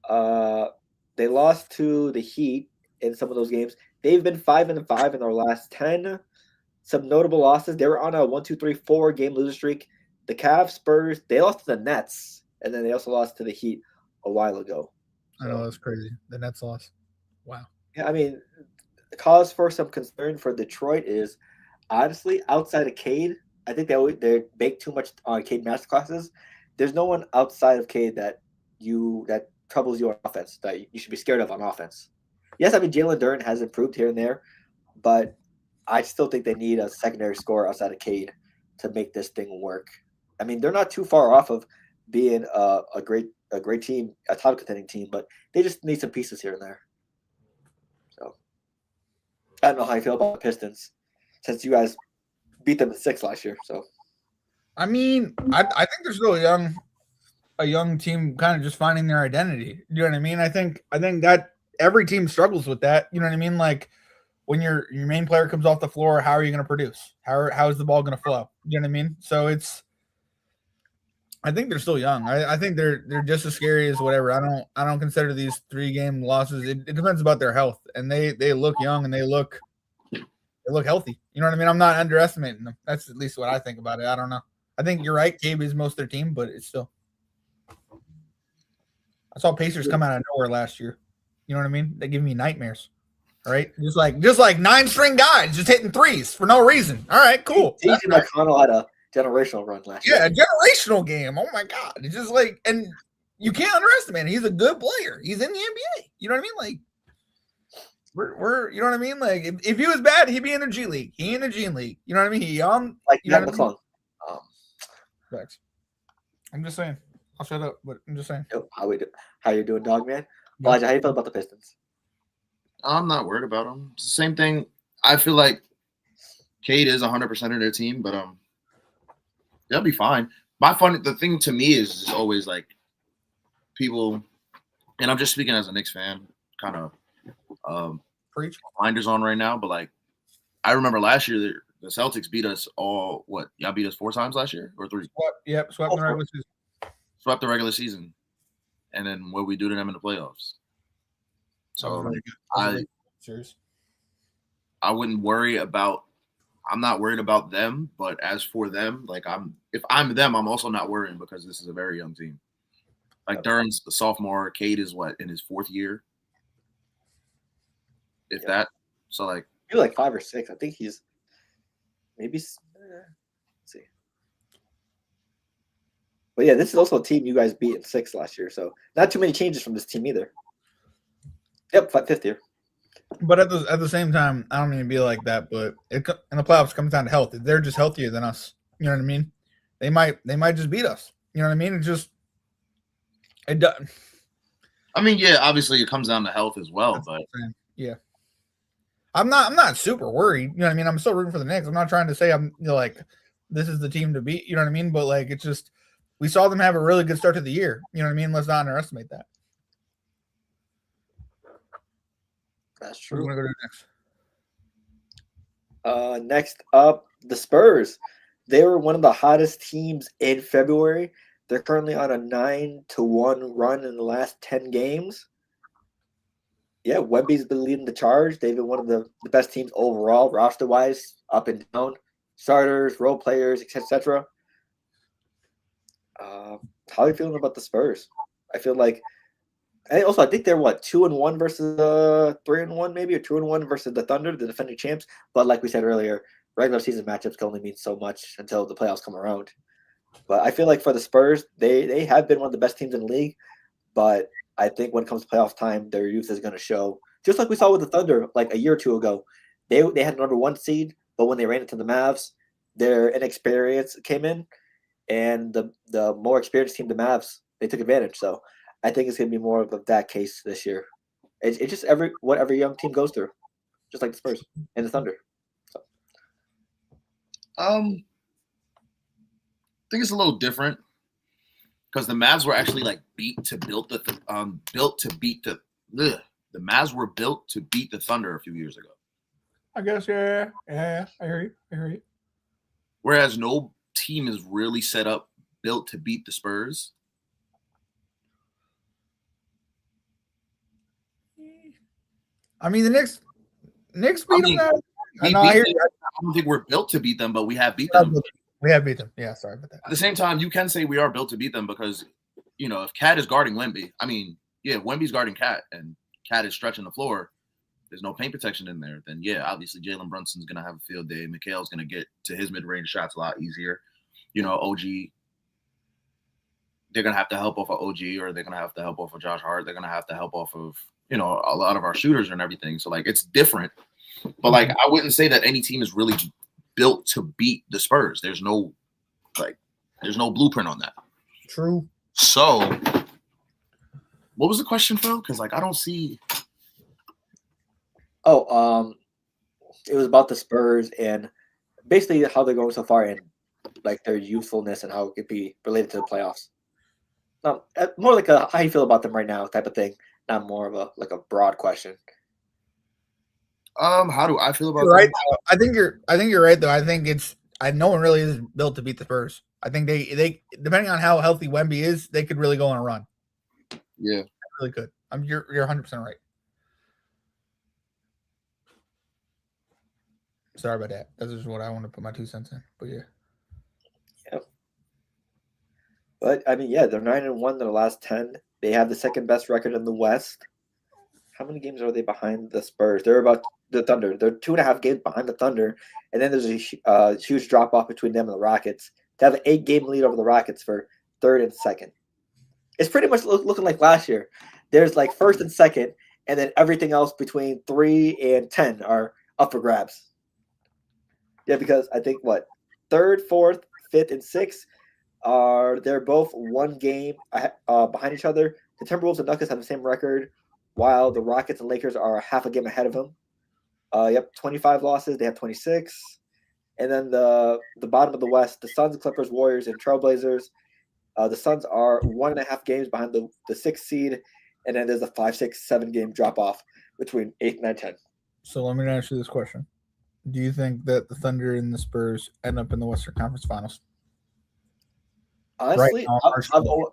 They lost to the Heat in some of those games. They've been 5-5 in their last 10. Some notable losses. They were on a 1-2-3-4 game loser streak. The Cavs, Spurs, they lost to the Nets, and then they also lost to the Heat a while ago. So, I know, that's crazy. The Nets lost. Wow. Yeah, I mean, the cause for some concern for Detroit is, honestly, outside of Cade, I think they bake too much on Cade masterclasses. There's no one outside of Cade that troubles you on offense, that you should be scared of on offense. Yes, I mean, Jalen Duren has improved here and there, but I still think they need a secondary scorer outside of Cade to make this thing work. I mean, they're not too far off of being a great team, a title contending team, but they just need some pieces here and there. So I don't know how you feel about the Pistons since you guys beat them in 6 last year. So I mean, I think they're still a young team, kind of just finding their identity. You know what I mean? I think that every team struggles with that. You know what I mean? Like when your main player comes off the floor, how are you going to produce? How is the ball going to flow? You know what I mean? So I think they're still young. I think they're just as scary as whatever. I don't consider these 3-game losses. It depends about their health, and they look young and they look healthy. You know what I mean? I'm not underestimating them. That's at least what I think about it. I don't know. I think you're right. KB is most of their team, but it's still. I saw Pacers come out of nowhere last year. You know what I mean? They give me nightmares. All right, just like 9-string guys just hitting threes for no reason. All right, cool. TJ McConnell had a generational run last year. Yeah, a generational game. Oh my God. It's just like, and you can't underestimate him. He's a good player. He's in the NBA. You know what I mean? Like, we're you know what I mean? Like, if he was bad, he'd be in the G League. He in the G League. You know what I mean? He young. Like you know Matt McClung. Thanks. I'm just saying. I'll shut up, but I'm just saying. How you doing, dog man? Elijah, how you feel about the Pistons? I'm not worried about them. It's the same thing. I feel like Cade is 100% of their team, but they'll be fine. The thing to me is always like people, and I'm just speaking as a Knicks fan. kind of Preach. blinders on right now, but like I remember last year the Celtics beat us all. What, y'all beat us 4 times last year or 3? Swept the regular season. Swept the regular season, and then what we do to them in the playoffs. So Really I wouldn't worry about. I'm not worried about them, but as for them, like if I'm them, I'm also not worrying because this is a very young team. Like Duran's the sophomore, Cade is what, in his 4th year, if that. So like, maybe like 5 or 6. I think he's maybe. Let's see. But yeah, this is also a team you guys beat in 6 last year, so not too many changes from this team either. Yep, 5th year. But at the same time, I don't mean to be like that, but in the playoffs it comes down to health. They're just healthier than us. You know what I mean? They might just beat us. You know what I mean? It does. I mean, yeah, obviously it comes down to health as well, but yeah, I'm not super worried. You know what I mean? I'm still rooting for the Knicks. I'm not trying to say I'm like this is the team to beat. You know what I mean? But like it's just we saw them have a really good start to the year. You know what I mean? Let's not underestimate that. That's true. We're gonna go to next. Next up, the Spurs. They were one of the hottest teams in February. They're currently on a 9-1 run in the last 10 games. Yeah, Wemby's been leading the charge. They've been one of the best teams overall, roster-wise, up and down. Starters, role players, etc. How are you feeling about the Spurs? I feel like I think they're 2-1 versus 3-1 maybe, or 2-1 versus the Thunder, the defending champs. But like we said earlier, regular season matchups can only mean so much until the playoffs come around. But I feel like for the Spurs, they have been one of the best teams in the league. But I think when it comes to playoff time, their youth is going to show. Just like we saw with the Thunder like a year or 2 ago. They had number 1 seed, but when they ran into the Mavs, their inexperience came in. And the more experienced team, the Mavs, they took advantage. So I think it's going to be more of that case this year. It's just what every young team goes through, just like the Spurs and the Thunder. So. I think it's a little different because the Mavs were actually like built to beat the Mavs were built to beat the Thunder a few years ago. I guess yeah. I hear you. Whereas no team is really set up built to beat the Spurs. I mean, the Knicks beat them. I don't think we're built to beat them, but we have beat them. We have beat them. Yeah, sorry about that. At the same time, you can say we are built to beat them because, if Cat is guarding Wemby, Wemby's guarding Cat and Cat is stretching the floor, there's no paint protection in there, then obviously Jalen Brunson's going to have a field day. Mikhail's going to get to his mid-range shots a lot easier. OG, they're going to have to help off of OG, or they're going to have to help off of Josh Hart. They're going to have to help off of, a lot of our shooters and everything. So, like, it's different. But, like, I wouldn't say that any team is really built to beat the Spurs. There's no blueprint on that. True. So, what was the question, Phil? Because, like, I don't see. It was about the Spurs and basically how they're going so far and like their youthfulness and how it could be related to the playoffs. More like how you feel about them right now type of thing, not more of a broad question. How do I feel about right? I think you're right though. I think no one really is built to beat the Spurs. I think they depending on how healthy Wemby is, they could really go on a run. Yeah, they really could. You're 100% right. Sorry about that. That's just what I want to put my 2 cents in. But yeah. Yep. But I mean, they're 9-1 in the last 10. They have the second best record in the West. How many games are they behind the Spurs? They're about the Thunder. They're 2.5 games behind the Thunder, and then there's a huge drop off between them and the Rockets. They have an 8-game lead over the Rockets for 3rd and 2nd. It's pretty much looking like last year. There's like 1st and 2nd, and then everything else between 3 and 10 are up for grabs. Yeah, because I think 3rd, 4th, 5th, and 6th they're both 1 game behind each other. The Timberwolves and Nuggets have the same record, while the Rockets and Lakers are half a game ahead of them. 25 losses. They have 26. And then the bottom of the West, the Suns, Clippers, Warriors, and Trailblazers. The Suns are 1.5 games behind the 6th seed, and then there's a 5, 6, 7 game drop off between 8, 9, 10. So let me ask you this question: do you think that the Thunder and the Spurs end up in the Western Conference Finals? Honestly, Right,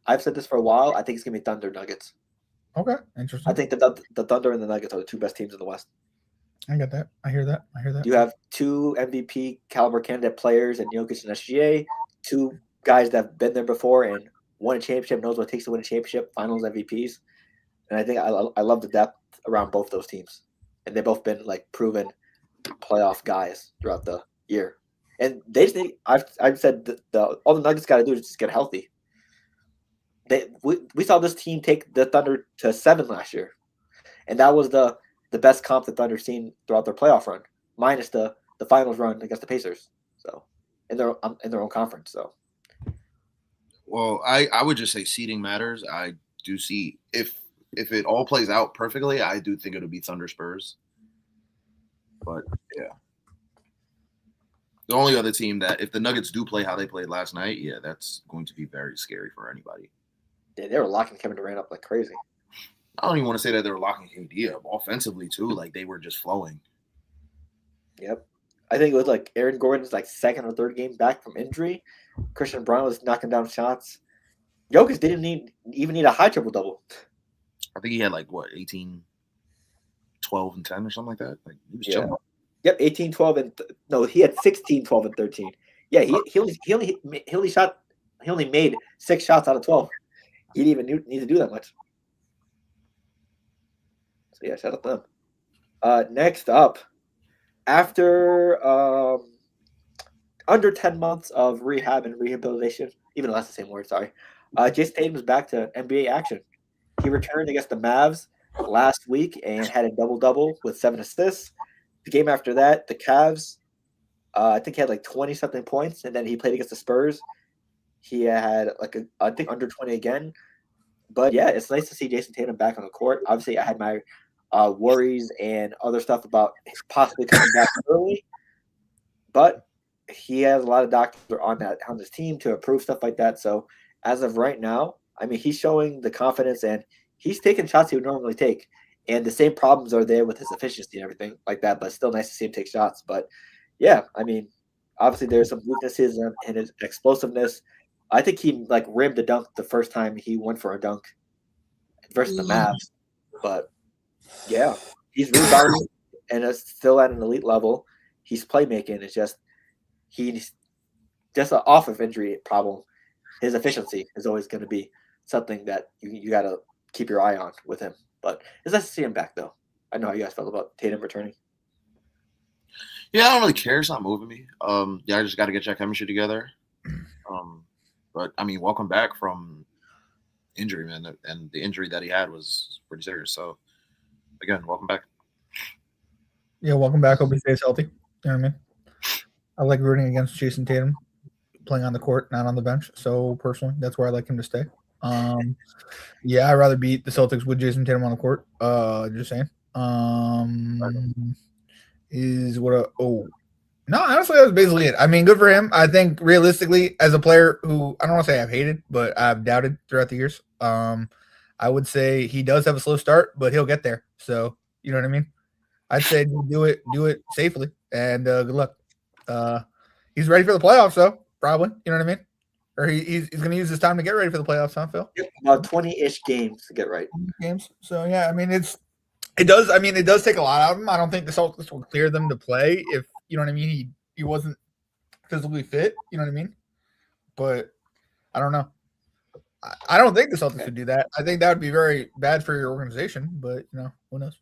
I've said this for a while. I think it's gonna be Thunder Nuggets. Okay, interesting. I think the Thunder and the Nuggets are the 2 best teams in the West. I get that. I hear that. You have 2 MVP caliber candidate players in Jokic and SGA, 2 guys that have been there before and won a championship, knows what it takes to win a championship, finals MVPs. And I think I love the depth around both those teams. And they've both been like proven playoff guys throughout the year. And they just need, I've said all the Nuggets got to do is just get healthy. We saw this team take the Thunder to 7 last year. And that was the best comp the Thunder seen throughout their playoff run, minus the finals run against the Pacers. So in their own conference. So well, I would just say seeding matters. I do see if it all plays out perfectly, I do think it'll be Thunder Spurs. But yeah. The only other team that if the Nuggets do play how they played last night, yeah, that's going to be very scary for anybody. Yeah, they were locking Kevin Durant up like crazy. I don't even want to say that they were locking KD up offensively too. Like they were just flowing. Yep. I think it was like Aaron Gordon's like 2nd or 3rd game back from injury. Christian Brown was knocking down shots. Jokic didn't even need a high triple-double. I think he had like what, 18, 12, and 10 or something like that. Like he was chilling. Yep, 18, 12, and no, he had 16, 12, and 13. Yeah, he only made 6 shots out of 12. He didn't even need to do that much. So yeah, shout out to them. Next up, after under 10 months of rehab and rehabilitation, even though that's the same word, sorry. Jason Tatum is back to NBA action. He returned against the Mavs last week and had a double-double with 7 assists. The game after that, the Cavs, I think he had like 20-something points, and then he played against the Spurs. He had I think under 20 again. But yeah, it's nice to see Jason Tatum back on the court. Obviously, I had my worries and other stuff about possibly coming back early, but he has a lot of doctors on this team to improve stuff like that. So as of right now, I mean, he's showing the confidence and he's taking shots he would normally take. And the same problems are there with his efficiency and everything like that, but still nice to see him take shots. But yeah, I mean, obviously there's some weaknesses in his explosiveness. I think he like rimmed a dunk the first time he went for a dunk versus the Mavs. But yeah, he's rebounding and is still at an elite level. He's playmaking. It's just he's just an off of injury problem. His efficiency is always going to be something that you got to keep your eye on with him. But it's nice to see him back, though. I know how you guys felt about Tatum returning. Yeah, I don't really care. It's not moving me. Yeah, I just got to get your chemistry together. But I mean, welcome back from injury, man. And the injury that he had was pretty serious. So again, welcome back. Yeah, welcome back. Hope he stays healthy. You know what I mean? I like rooting against Jason Tatum, playing on the court, not on the bench. So personally, that's where I like him to stay. Yeah, I'd rather beat the Celtics with Jason Tatum on the court. Just saying. No, honestly, that was basically it. I mean, good for him. I think realistically, as a player who I don't want to say I've hated, but I've doubted throughout the years. I would say he does have a slow start, but he'll get there. So you know what I mean? I'd say do it safely, and good luck. He's ready for the playoffs, though. Probably, you know what I mean? Or he's going to use his time to get ready for the playoffs, huh, Phil? Yep, about 20-ish games to get right. Games. So yeah, I mean it does take a lot out of him. I don't think the Celtics will clear them to play if you know what I mean. He wasn't physically fit, you know what I mean? But I don't know. I don't think the Celtics would do that. I think that would be very bad for your organization, but you know, who knows?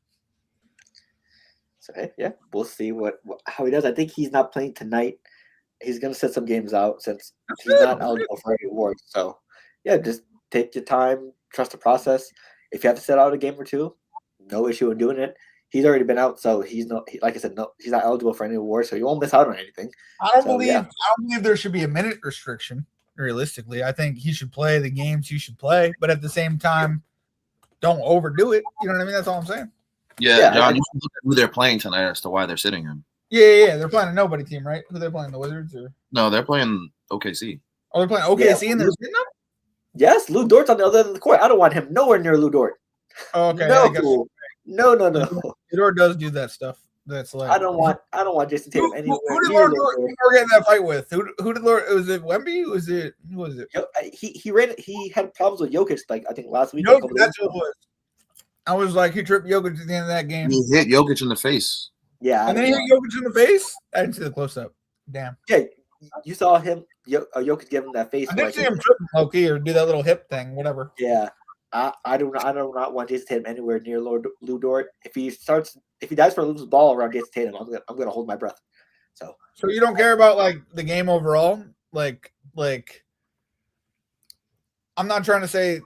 So yeah, we'll see how he does. I think he's not playing tonight. He's going to set some games out since he's not eligible for any awards. So, yeah, just take your time, trust the process. If you have to set out a game or two, no issue in doing it. He's already been out, so he's not. Like I said, no, he's not eligible for any awards, so you won't miss out on anything. I don't believe there should be a minute restriction. Realistically, I think he should play the games he should play, but at the same time, don't overdo it. You know what I mean? That's all I'm saying. Yeah, John, you should look at who they're playing tonight as to why they're sitting him. Yeah. They're playing a nobody team, right? Who they're playing, the Wizards or? No, they're playing OKC. Oh, they're playing OKC and they're sitting them? Yes, Lou Dort's on the other end of the court. I don't want him nowhere near Lou Dort. Oh, okay. No, I guess no. Theodore does do that stuff. That's like I don't want Jason Tatum anywhere. Who did near Lord get in that fight with? Who did Lord? Was it Wemby? Who was it? He had problems with Jokic, like I think last week. Jokic, that's what it was. I was like, he tripped Jokic at the end of that game. He hit Jokic in the face. Yeah, and then he hit Jokic in the face. I didn't see the close up. Damn. Yeah, you saw him. Jokic give him that face. I didn't see him tripping low-key or do that little hip thing, whatever. Yeah, I do not want Jason Tatum anywhere near Lou Dort. If he dies for a loose ball around Jason Tatum, I'm gonna hold my breath. So you don't care about like the game overall, like I'm not trying to say.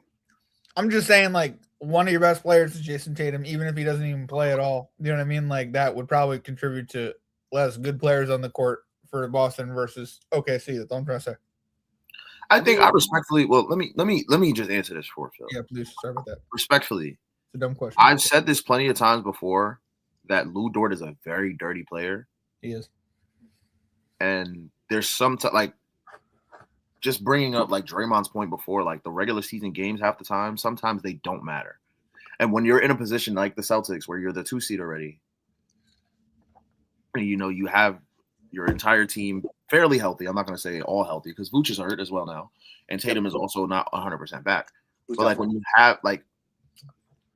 I'm just saying like one of your best players is Jason Tatum, even if he doesn't even play at all. You know what I mean? Like that would probably contribute to less good players on the court for Boston versus OKC. That's what I'm trying to say. I think I respectfully. Well, let me just answer this for Phil. Yeah, please. Sorry about that. Respectfully, it's a dumb question. I've said this plenty of times before that Lou Dort is a very dirty player. He is. And there's some like just bringing up like Draymond's point before, like the regular season games half the time, sometimes they don't matter. And when you're in a position like the Celtics where you're the 2 seed already, and you have your entire team fairly healthy. I'm not going to say all healthy because Vooch is hurt as well now, and Tatum is also not 100% back. But like when you have like,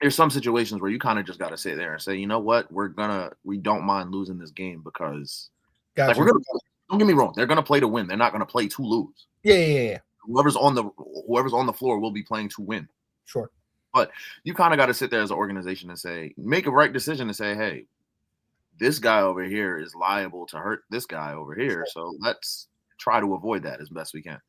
there's some situations where you kind of just got to sit there and say, you know what, we don't mind losing this game because like we're gonna. Don't get me wrong, they're gonna play to win. They're not gonna play to lose. Yeah. Whoever's on the floor will be playing to win. Sure. But you kind of got to sit there as an organization and say, make a right decision and say, hey, this guy over here is liable to hurt this guy over here. So let's try to avoid that as best we can.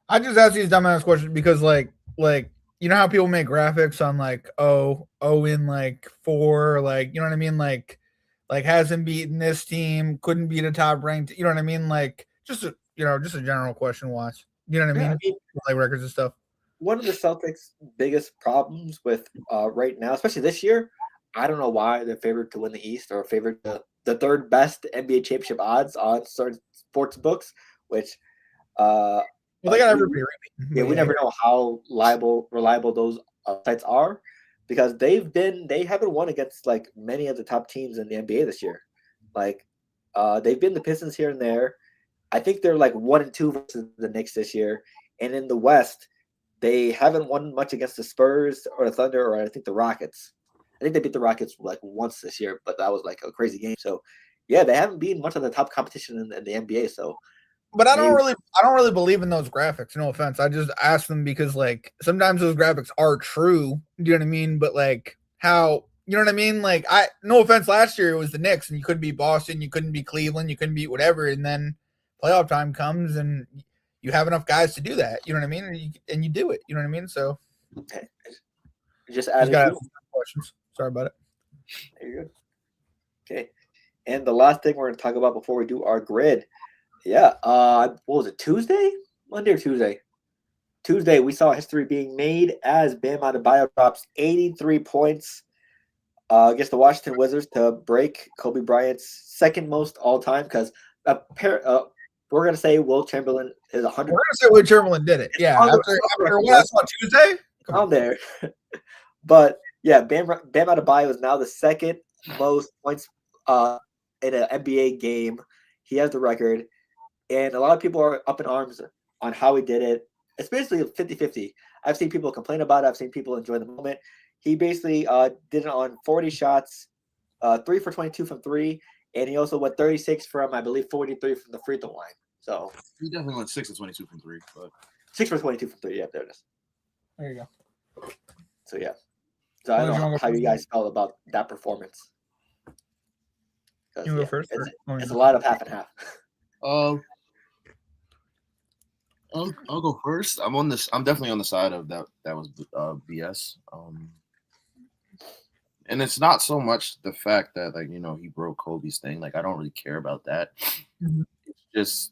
I just asked these dumbass questions because like you know how people make graphics on like in like 4, like you know what I mean, like hasn't beaten this team, couldn't beat a top ranked, you know what I mean, like just a general question. Watch, you know what I mean, like records and stuff. One of the Celtics' biggest problems with right now, especially this year, I don't know why they're favored to win the East or favored the third best NBA championship odds on certain sports books, which they got everybody. We never know how reliable those sites are. Because they haven't won against like many of the top teams in the NBA this year. Like they've been the Pistons here and there. I think they're like 1-2 versus the Knicks this year. And in the West, they haven't won much against the Spurs or the Thunder or I think the Rockets. I think they beat the Rockets like once this year, but that was like a crazy game. So yeah, they haven't beaten much of the top competition in the NBA. So but I don't really believe in those graphics. No offense. I just ask them because like sometimes those graphics are true. Do you know what I mean? But like how, you know what I mean? Like no offense, last year it was the Knicks and you couldn't beat Boston, you couldn't beat Cleveland, you couldn't beat whatever. And then playoff time comes and you have enough guys to do that. You know what I mean? And you do it. You know what I mean? So okay. Just got questions. Sorry about it. There you go. Okay. And the last thing we're going to talk about before we do our grid. Yeah. What was it? Tuesday? Monday or Tuesday? Tuesday, we saw history being made as Bam Adebayo drops 83 points against the Washington Wizards to break Kobe Bryant's second most all time. Because we're going to say Wilt Chamberlain is 100. We're going to say Wilt Chamberlain did it. Yeah. After what I saw Tuesday? On there. But yeah, Bam Adebayo is now the second most points in an NBA game. He has the record. And a lot of people are up in arms on how he did it. It's basically 50-50. I've seen people complain about it. I've seen people enjoy the moment. He basically did it on 40 shots, 3 for 22 from 3, and he also went 36 from, I believe, 43 from the free throw line. So he definitely went 6 for 22 from 3. But 6 for 22 from 3. Yeah, there it is. There you go. So yeah. So I don't know how you guys felt about that performance. You go first. It's a lot of half and half. I'll go first. I'm definitely on the side of that. That was BS. And it's not so much the fact that like he broke Kobe's thing. Like I don't really care about that. Mm-hmm. It's just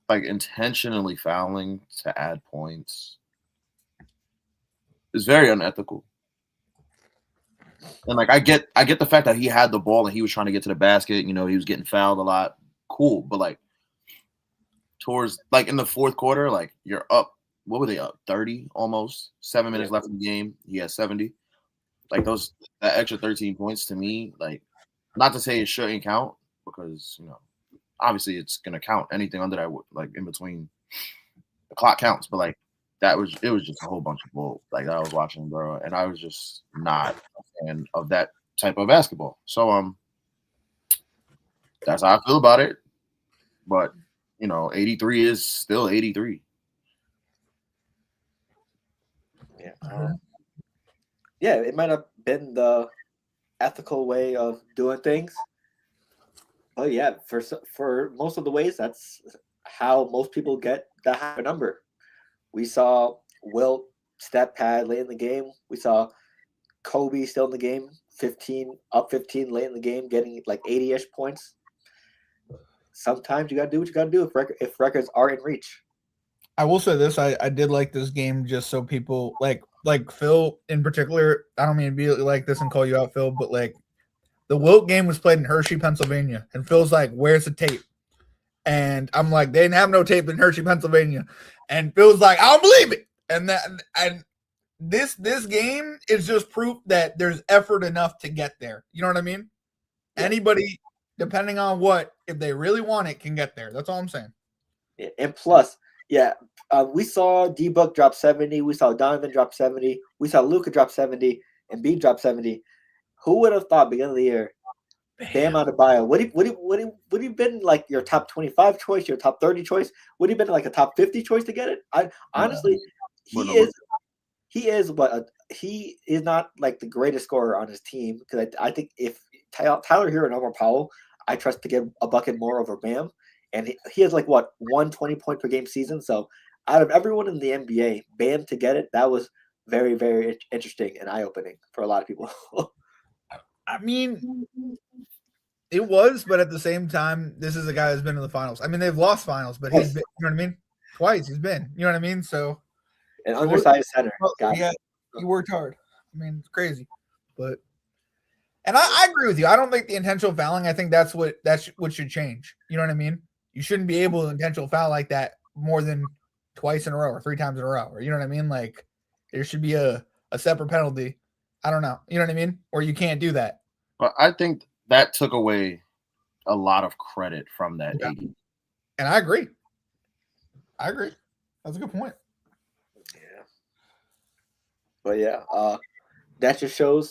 like intentionally fouling to add points is very unethical. And like I get the fact that he had the ball and he was trying to get to the basket. He was getting fouled a lot. Cool, but like towards like in the fourth quarter, like you're up. What were they up? 30 almost. 7 minutes left in the game. He had 70. like that extra 13 points to me, like, not to say it shouldn't count because obviously it's gonna count. Anything under that, like in between the clock counts, but like it was just a whole bunch of bull like that I was watching, bro, and I was just not a fan of that type of basketball. So that's how I feel about it. But 83 is still 83. Yeah, it might have been the ethical way of doing things. But yeah, for most of the ways, that's how most people get that high number. We saw Wilt step pad late in the game. We saw Kobe still in the game, 15 late in the game, getting like 80-ish points. Sometimes you got to do what you got to do if records are in reach. I will say this: I did like this game just so people like Phil in particular. I don't mean to be like this and call you out, Phil, but like the Wilt game was played in Hershey, Pennsylvania, and Phil's like, "Where's the tape?" And I'm like, "They didn't have no tape in Hershey, Pennsylvania," and Phil's like, "I don't believe it." And this game is just proof that there's effort enough to get there. You know what I mean? Yeah. Anybody, depending on if they really want it, can get there. That's all I'm saying. Yeah, and plus. Yeah, we saw D-Book drop 70. We saw Donovan drop 70. We saw Luka drop 70 and B drop 70. Who would have thought beginning of the year, Bam Adebayo, would he been like your top 25 choice, your top 30 choice? Would he been like a top 50 choice to get it? Honestly, he is not like the greatest scorer on his team because I think if Tyler Hero and Omar Powell, I trust to get a bucket more over Bam. And he has like 120 point per game season. So out of everyone in the NBA, Bam to get it, that was very, very interesting and eye opening for a lot of people. I mean, it was, but at the same time, this is a guy that's been in the finals. I mean, they've lost finals, but he's been, you know what I mean? Twice he's been, you know what I mean? So an undersized center. He worked hard. I mean, it's crazy, but. And I agree with you. I don't think the intentional fouling. I think that's what should change. You know what I mean? You shouldn't be able to intentional foul like that more than twice in a row or 3 times in a row. Or you know what I mean? Like there should be a separate penalty. I don't know. You know what I mean? Or you can't do that. But I think that took away a lot of credit from that. Yeah. And I agree. That's a good point. Yeah. But yeah, that just shows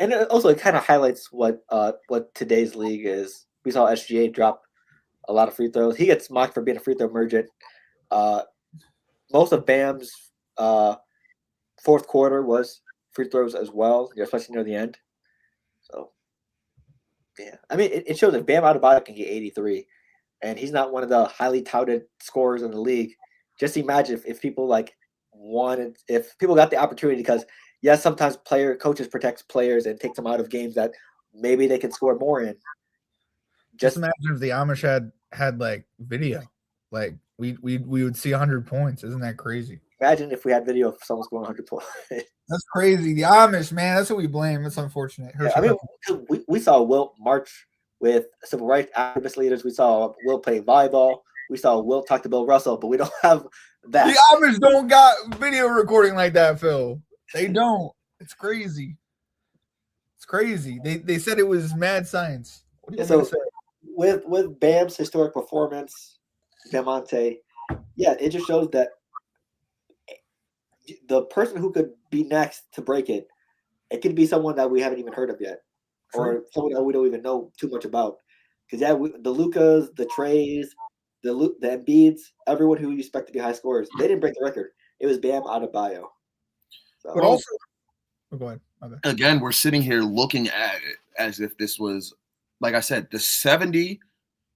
and also it kind of highlights what today's league is. We saw SGA drop a lot of free throws. He gets mocked for being a free throw merchant. Most of Bam's fourth quarter was free throws as well, especially near the end. So, yeah. I mean, it shows that Bam Adebayo can get 83, and he's not one of the highly touted scorers in the league. Just imagine if people if people got the opportunity because, yes, sometimes coaches protect players and take them out of games that maybe they can score more in. Just imagine if the Amish had like video, like we would see 100 points. Isn't that crazy? Imagine if we had video of someone scoring 100 points. That's crazy. The Amish, man, that's what we blame. It's unfortunate. Yeah, I mean, we saw Wilt march with civil rights activist leaders. We saw Wilt play volleyball. We saw Wilt talk to Bill Russell, but we don't have that. The Amish don't got video recording like that, Phil. They don't. It's crazy. It's crazy. They said it was mad science. What do you want to say? With Bam's historic performance, Diamante, yeah, it just shows that the person who could be next to break it could be someone that we haven't even heard of yet, or someone that we don't even know too much about. Because the Lucas, the Trays, the Embiids, everyone who you expect to be high scorers, they didn't break the record. It was Bam Adebayo. So, but also, go ahead. Again, we're sitting here looking at it as if this was, like I said, the 70.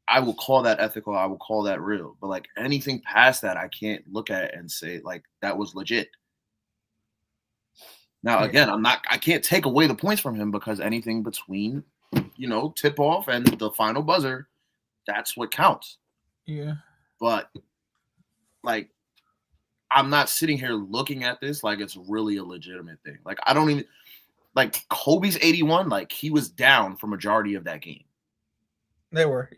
I will call that ethical. I will call that real. But like anything past that, I can't look at it and say like that was legit. Now, again, I can't take away the points from him because anything between, tip off and the final buzzer, that's what counts. Yeah. But like, I'm not sitting here looking at this like it's really a legitimate thing. Like, I don't even like Kobe's 81. Like he was down for majority of that game. They were.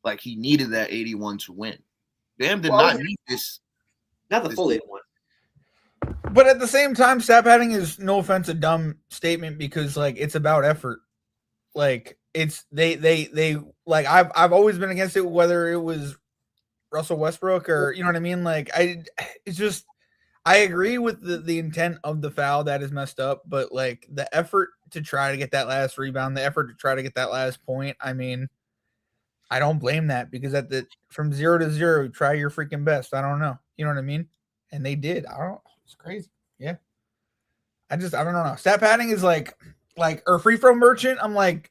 Like he needed that 81 to win. Bam did not need this. Not the full 81. But at the same time, stat padding is, no offense, a dumb statement because like it's about effort. Like it's they like I've always been against it, whether it was Russell Westbrook or you know what I mean. Like it's just I agree with the intent of the foul that is messed up, but like the effort to try to get that last rebound, the effort to try to get that last point. I mean, I don't blame that because from 0 to 0, try your freaking best. I don't know, you know what I mean? And they did. It's crazy. Yeah. I don't know. Stat padding is like or free throw merchant. I'm like,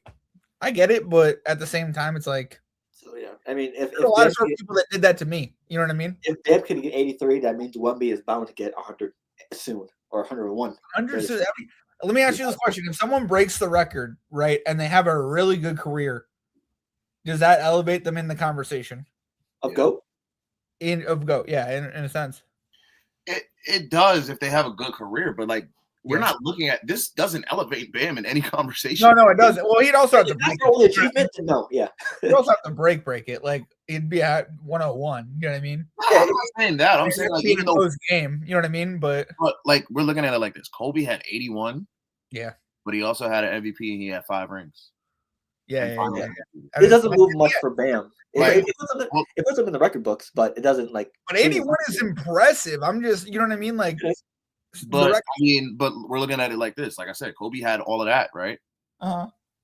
I get it, but at the same time, it's like, so yeah. I mean, if a lot of people that did that to me, you know what I mean? If Bam can get 83, that means Wemby is bound to get 100 soon or 101. 100. Let me ask you this question: if someone breaks the record, right, and they have a really good career, does that elevate them in the conversation of GOAT? Of GOAT, yeah, in a sense. It does if they have a good career, but like we're not looking at this. Doesn't elevate Bam in any conversation. No, it doesn't. Well, he'd also have to break the only achievement. No, yeah. He'd also have to break it. Like it'd be at 101. You know what I mean? Yeah, I'm not saying that. I'm saying like even though game, you know what I mean? But like we're looking at it like this. Kobe had 81. Yeah, but he also had an MVP and he had 5 rings. Yeah. It doesn't move much for Bam. Right. It puts him in the record books, but it doesn't like. But 81 is impressive. I'm just, you know what I mean, like. But but we're looking at it like this. Like I said, Kobe had all of that, right?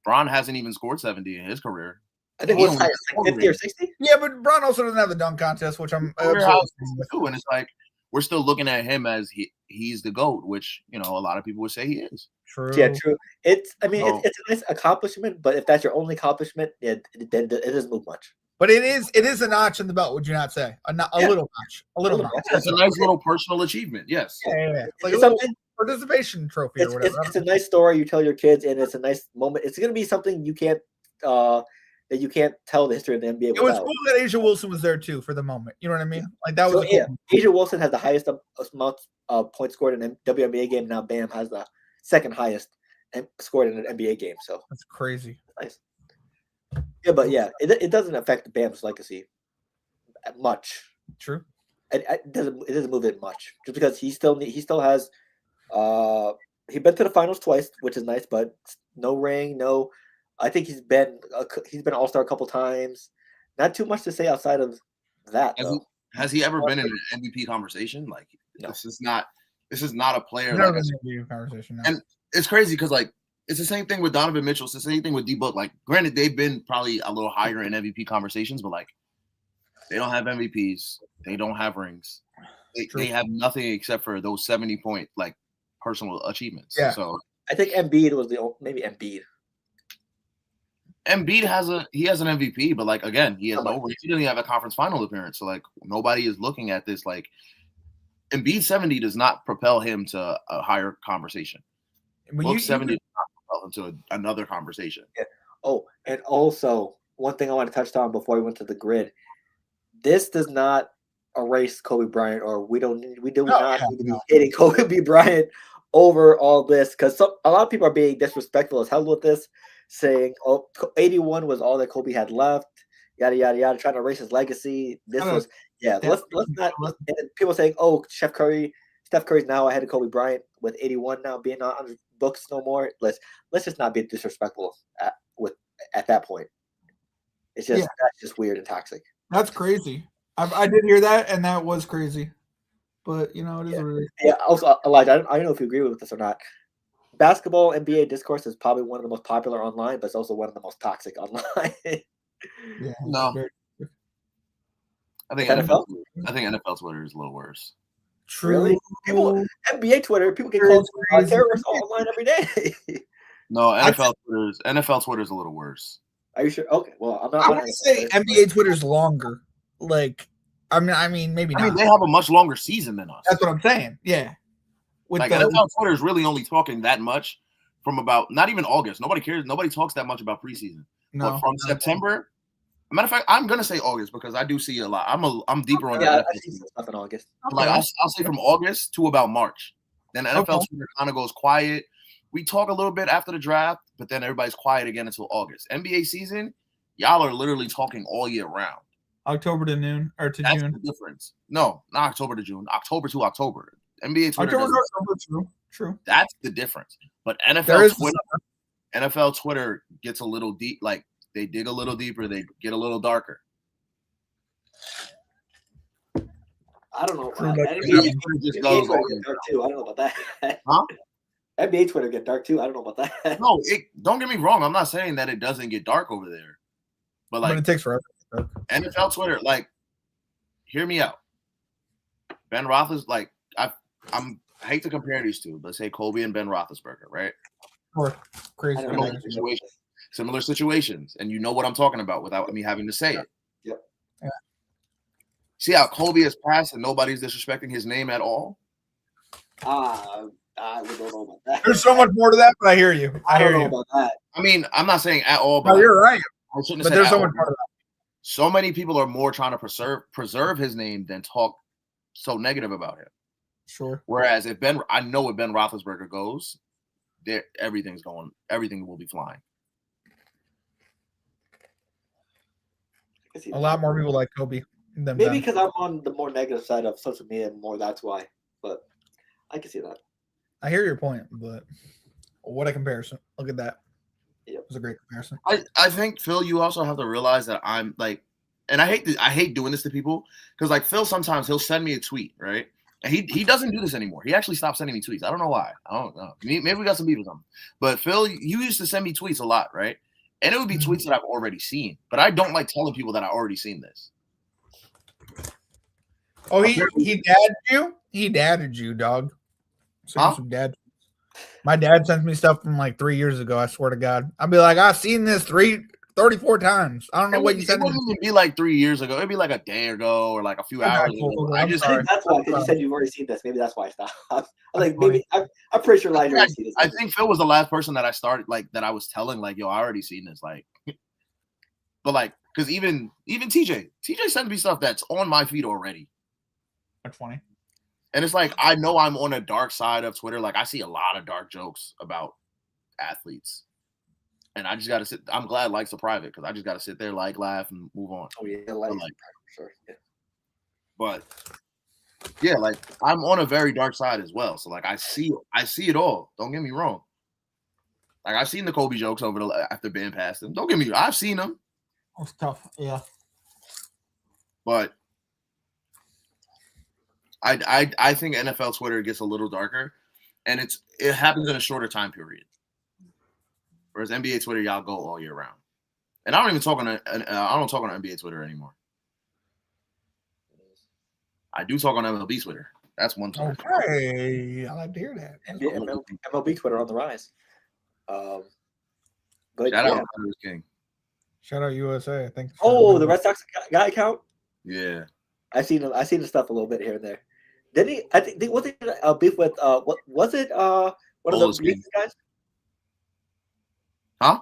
Bron hasn't even scored 70 in his career. I think he's like 50 or 60. Yeah, but Bron also doesn't have the dunk contest, which I'm. And it's like we're still looking at him as he's the GOAT, which a lot of people would say he is. True. Yeah, true. It's a nice accomplishment, but if that's your only accomplishment, then it doesn't move much. But it is a notch in the belt, would you not say? A little notch. A little notch. It's a nice little personal achievement, yes. Yeah. Like a little participation trophy or whatever. It's a nice story you tell your kids, and it's a nice moment. It's going to be something you can't that you can't tell the history of the NBA without. It was cool that Asia Wilson was there too for the moment. You know what I mean? Like that was cool. Asia Wilson has the highest amount of points scored in a WNBA game. Now Bam has the second highest and scored in an NBA game. So that's crazy. Nice. Yeah, but it doesn't affect Bam's legacy much. True. It doesn't move it much just because he still has he been to the finals twice, which is nice, but no ring, no. I think he's been All-Star a couple times. Not too much to say outside of that. Has he ever been in an MVP conversation? Like no. This is not a player. Never been in an MVP conversation. No. And it's crazy because like it's the same thing with Donovan Mitchell. It's the same thing with D-Book. Like, granted, they've been probably a little higher in MVP conversations, but like they don't have MVPs. They don't have rings. They have nothing except for those 70-point like personal achievements. Yeah. So I think Embiid was maybe Embiid. Embiid has an MVP, but like again, he has no rings. He doesn't have a conference final appearance. So like nobody is looking at this like Embiid 70 does not propel him to a higher conversation. Book 70 does not propel him to another conversation. Yeah. Oh, and also one thing I want to touch on before we went to the grid. This does not erase Kobe Bryant, or we do not need to be hitting Kobe Bryant over all this because a lot of people are being disrespectful as hell with this, saying, "Oh, 81 was all that Kobe had left." Yada yada yada, trying to erase his legacy. Let's not. And people saying, "Oh, Steph Curry's now ahead of Kobe Bryant with 81 now being on the books no more." Let's just not be disrespectful at that point. It's just that's just weird and toxic. That's crazy. I did hear that, and that was crazy. But it is what it is. Yeah. Also, Elijah, I don't know if you agree with this or not. Basketball NBA discourse is probably one of the most popular online, but it's also one of the most toxic online. No. I think NFL Twitter is a little worse. True. Really? NBA Twitter, people get called terrorists online every day. No, NFL Twitter is a little worse. Are you sure? Okay. Well, I'm not. I want to say NBA Twitter's longer. Like, I mean, maybe not. I mean, they have a much longer season than us. That's what I'm saying. Yeah. NFL Twitter is really only talking that much from about not even August. Nobody cares. Nobody talks that much about preseason. No, but from September. Matter of fact, I'm gonna say August because I do see a lot. I'm deeper on that. I see stuff in August. Like I'll say from August to about March. Then NFL Twitter kind of goes quiet. We talk a little bit after the draft, but then everybody's quiet again until August. NBA season, y'all are literally talking all year round. October to noon or to That's June. The difference. No, not October to June. October to October. NBA Twitter. True. That's the difference. But NFL Twitter gets a little deep. Like they dig a little deeper. They get a little darker. I don't know. NBA Twitter just goes dark too. I don't know about that. Huh? NBA Twitter get dark too. I don't know about that. No, don't get me wrong. I'm not saying that it doesn't get dark over there, but it takes forever. NFL Twitter, like, hear me out. Ben Roethlisberger, like, I hate to compare these two. Let's say Kobe and Ben Roethlisberger, right? Or crazy similar situations, and you know what I'm talking about without me having to say it. Yep. Yeah. See how Kobe has passed and nobody's disrespecting his name at all? I don't know about that. There's so much more to that, but I hear you. I don't know about that. I mean, I'm not saying at all, but no, you're right. I shouldn't have but said there's at so all. much more to that. So many people are more trying to preserve his name than talk so negative about him. Sure. Whereas I know if Ben Roethlisberger goes, everything will be flying. A lot more people like Kobe than maybe because I'm on the more negative side of social media more. That's why. But I can see that. I hear your point, but what a comparison! Look at that. Yep. It was a great comparison. I think, Phil, you also have to realize that I'm like, and I hate doing this to people because like Phil, sometimes he'll send me a tweet, right? And he doesn't do this anymore. He actually stopped sending me tweets. I don't know why. I don't know. Maybe we got some beef or something. But Phil, you used to send me tweets a lot, right? And it would be tweets that I've already seen. But I don't like telling people that I already seen this. Oh, he dadded you? He dadded you, dog. Some dad. My dad sends me stuff from like 3 years ago. I swear to God. I'll be like, I've seen this 34 times. I don't know what you said. It wouldn't even be like 3 years ago. It'd be like a day ago or like a few hours ago. I think that's why, because you said you've already seen this. Maybe that's why I stopped. I'm pretty sure Elijah already seen this. I think Phil was the last person that I started that I was telling like, yo, I already seen this. Like, but like, because even TJ sends me stuff that's on my feed already. That's funny. And it's like, I know I'm on a dark side of Twitter. Like, I see a lot of dark jokes about athletes. And I just got to sit. I'm glad Like's a private because I just got to sit there, like, laugh, and move on. Oh, yeah. Like, for sure. Yeah. But, yeah, like, I'm on a very dark side as well. So, like, I see it all. Don't get me wrong. Like, I've seen the Kobe jokes after being past them. Don't get me wrong. I've seen them. It's tough. Yeah. But I think NFL Twitter gets a little darker, and it happens in a shorter time period. Whereas NBA Twitter, y'all go all year round, and I don't talk on NBA Twitter anymore. I do talk on MLB Twitter. That's one Twitter. Okay, I like to hear that. MLB Twitter on the rise. But shout out King. Shout out USA. I think. Oh, the Red Sox guy account. Yeah, I've seen the stuff a little bit here and there. Didn't he? I think was it a beef with what was it? One of those Yankees guys? Huh?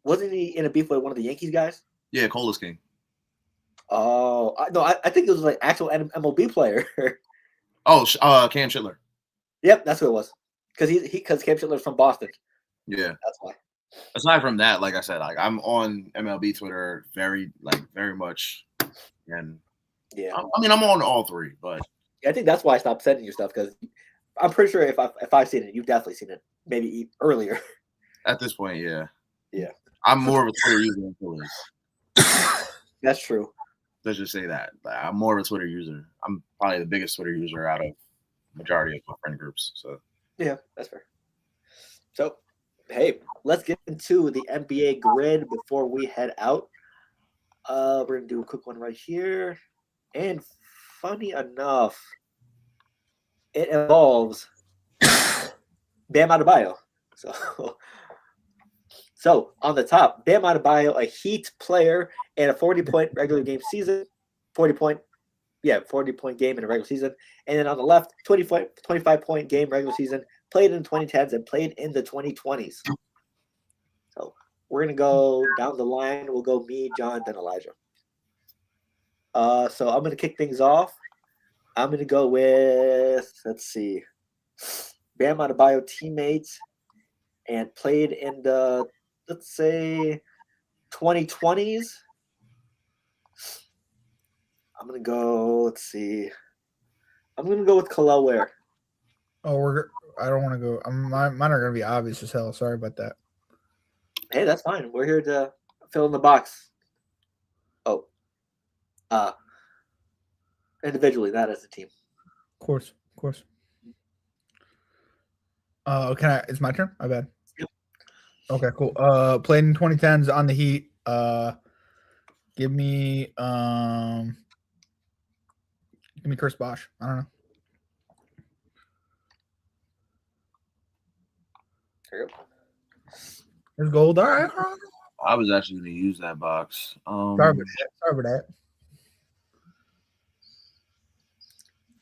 Wasn't he in a beef with one of the Yankees guys? Yeah, Cola's King. Oh no, I think it was like actual MLB player. Oh, Cam Schindler. Yep, that's who it was. Because Cam Schindler's from Boston. Yeah, that's why. Aside from that, like I said, like I'm on MLB Twitter very much, and yeah, I mean I'm on all three, but yeah, I think that's why I stopped sending you stuff because I'm pretty sure if I've seen it, you've definitely seen it maybe earlier. At this point, yeah. Yeah. I'm more of a Twitter user than Phil is. That's true. Let's just say that. Like, I'm more of a Twitter user. I'm probably the biggest Twitter user out of majority of my friend groups. So yeah, that's fair. So hey, let's get into the NBA grid before we head out. We're gonna do a quick one right here. And funny enough, it involves Bam Adebayo. So on the top, Bam Adebayo, a Heat player and a 40-point regular game season, 40-point game in a regular season. And then on the left, 25-point game regular season, played in the 2010s and played in the 2020s. So we're going to go down the line. We'll go me, John, then Elijah. So I'm going to kick things off. I'm going to go with, let's see, Bam Adebayo teammates and played in the, let's say, 2020s. I'm going to go, let's see. I'm going to go with Keloware Oh, I don't want to go. Mine are going to be obvious as hell. Sorry about that. Hey, that's fine. We're here to fill in the box. Oh, individually, not as a team. Of course. It's my turn? My bad. Yep. Okay, cool. Played in 2010s on the Heat. Give me Chris Bosh. I don't know. There you go. There's gold. All right. I was actually going to use that box. Sorry about that.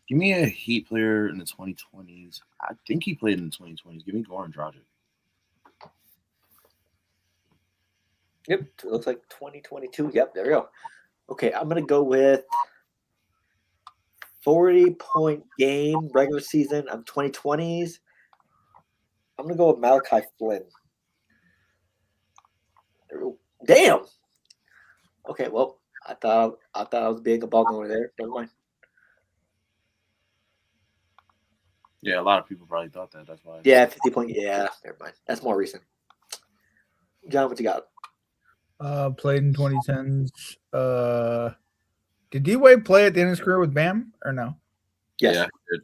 Give me a Heat player in the 2020s. I think he played in the 2020s. Give me Goran Dragic. Yep, it looks like 2022. Yep, there we go. Okay, I'm going to go with 40-point game regular season of 2020s. I'm going to go with Malachi Flynn. Damn. Okay, well, I thought I was being a ball over there. Never mind. Yeah, a lot of people probably thought that. That's why. Yeah, 50-point. Yeah, never mind. That's more recent. John, what you got? Played in 2010s. Did D-Wade play at the end of his career with Bam or no? Yes. Yeah. Good.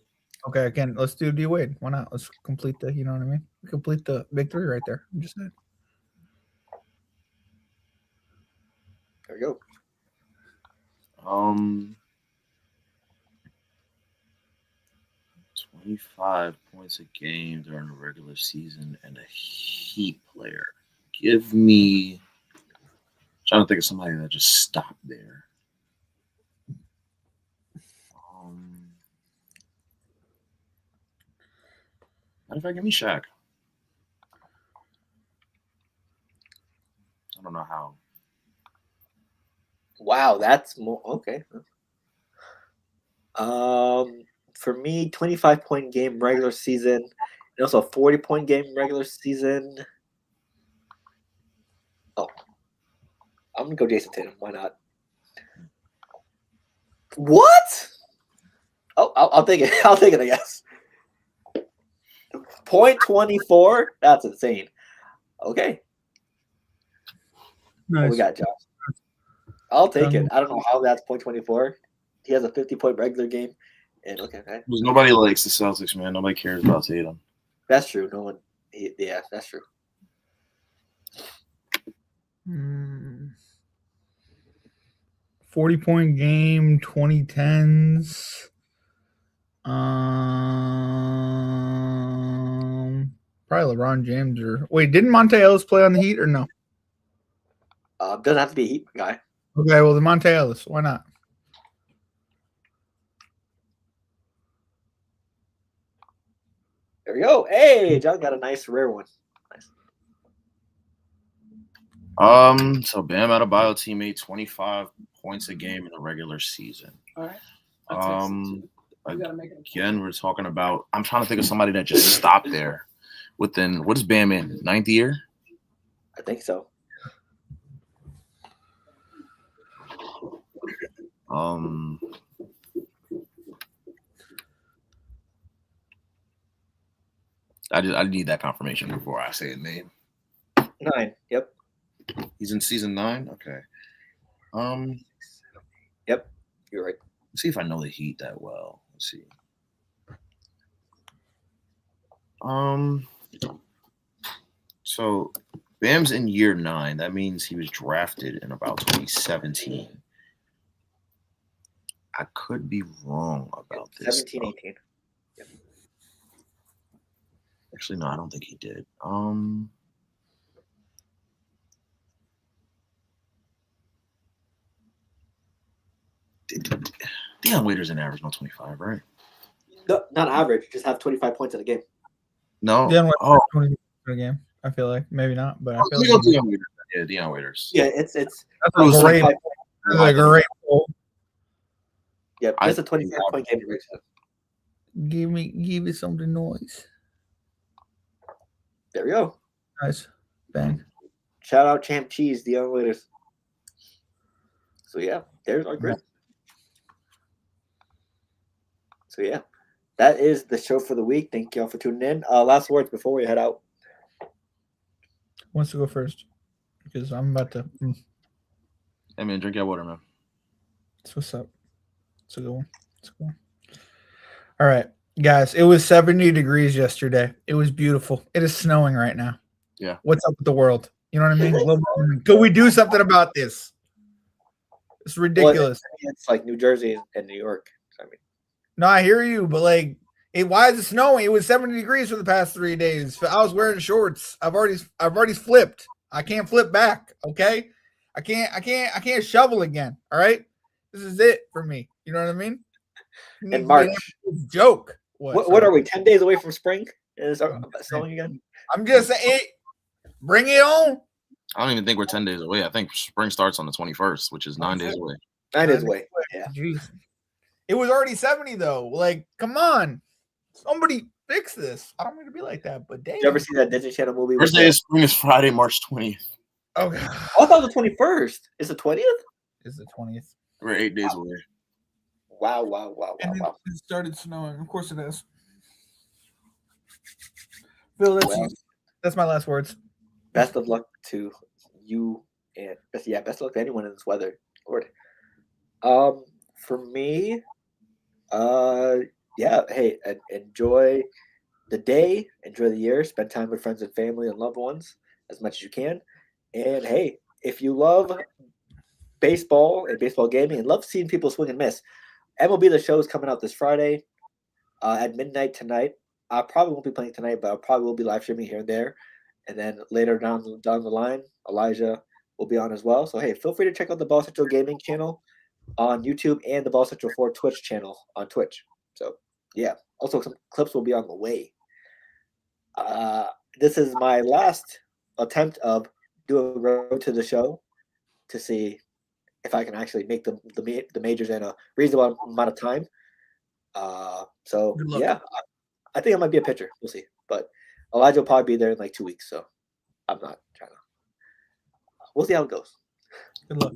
Okay, again, let's do D-Wade. Why not? Let's complete the, you know what I mean? Complete the big three right there. I'm just saying. There we go. 25 points a game during the regular season and a Heat player. Give me. I'm trying to think of somebody that just stopped there. Matter of fact, give me Shaq. I don't know how. Wow, that's more okay. For me, 25-point game regular season, and also a 40-point game regular season. Oh, I'm gonna go Jason Tatum. Why not? What? Oh, I'll take it. I'll take it. I guess. .24. That's insane. Okay. Nice. What we got, Josh? I'll take it. I don't know how that's .24. He has a 50-point regular game. And okay. Nobody likes the Celtics, man. Nobody cares about Tatum. That's true. No one. Yeah, that's true. 40-point game, 2010s. Probably LeBron James or wait, didn't Monte Ellis play on the Heat or no? Doesn't have to be a Heat guy. Okay, well, the Monte Ellis. Why not? There we go. Hey, John got a nice rare one. Nice. So Bam Adebayo teammate, 25 points a game in the regular season. All right. Again, we're talking about. I'm trying to think of somebody that just stopped there. Within what is Bam in 9th year? I think so. I need that confirmation before I say a name. 9. Yep. He's in season 9. Okay. Yep. You're right. Let's see if I know the Heat that well. Let's see. So Bam's in year 9. That means he was drafted in about 2017. I could be wrong about this. 17, 18. Yep. Actually, no, I don't think he did. Deion Waiters an average 125, right? No, not average. Just have 25 points in a game. No. Deion Oh, 20 in a game. I feel like maybe not, but I feel like Deion Waiters. Yeah, Deion Waiters. Yeah, it's that's a great, like a great goal. Yep, it's a 25-point game. Give me something noise. There we go. Nice. Bang. Shout out Champ Cheese, the young Waiters. So yeah, there's our grid. So yeah, that is the show for the week. Thank you all for tuning in. Last words before we head out. Who wants to go first? Because I'm about to. Hey man, drink your water, man. That's what's up. It's a good one. It's a good one. All right, guys. It was 70 degrees yesterday. It was beautiful. It is snowing right now. Yeah. What's up with the world? You know what I mean? Could we do something about this? It's ridiculous. Well, it's like New Jersey and New York. I mean, no, I hear you, but like, why is it snowing? It was 70 degrees for the past 3 days. I was wearing shorts. I've already flipped. I can't flip back. Okay, I can't shovel again. All right, this is it for me. You know what I mean? In March, joke. What are we? 10 days away from spring? Is it snowing again? I'm just saying, bring it on. I don't even think we're 10 days away. I think spring starts on the 21st, which is 9 days away. 9 days away. Yeah. Jeez. It was already 70 though. Like, come on, somebody fix this. I don't mean to be like that, but damn. Did you ever see that Disney Channel movie? First day of spring is Friday, March 20th. Okay. Oh, I thought it was the 21st. Is it 20th? It's the 20th. We're 8 days away. Wow. And it started snowing. Of course it is. Phil, that's my last words. Best of luck to you and best of luck to anyone in this weather. Lord. For me, hey, enjoy the day, enjoy the year, spend time with friends and family and loved ones as much as you can. And hey, if you love baseball and baseball gaming and love seeing people swing and miss, MLB The Show is coming out this Friday at midnight tonight. I probably won't be playing tonight, but I probably will be live streaming here and there. And then later down the line, Elijah will be on as well. So hey, feel free to check out the Ball Central Gaming channel on YouTube and the Ball Central 4 Twitch channel on Twitch. So yeah, also some clips will be on the way. This is my last attempt of doing road to the show to see if I can actually make the majors in a reasonable amount of time. So yeah, I think I might be a pitcher. We'll see. But Elijah will probably be there in like 2 weeks, so I'm not trying to. We'll see how it goes. Good luck.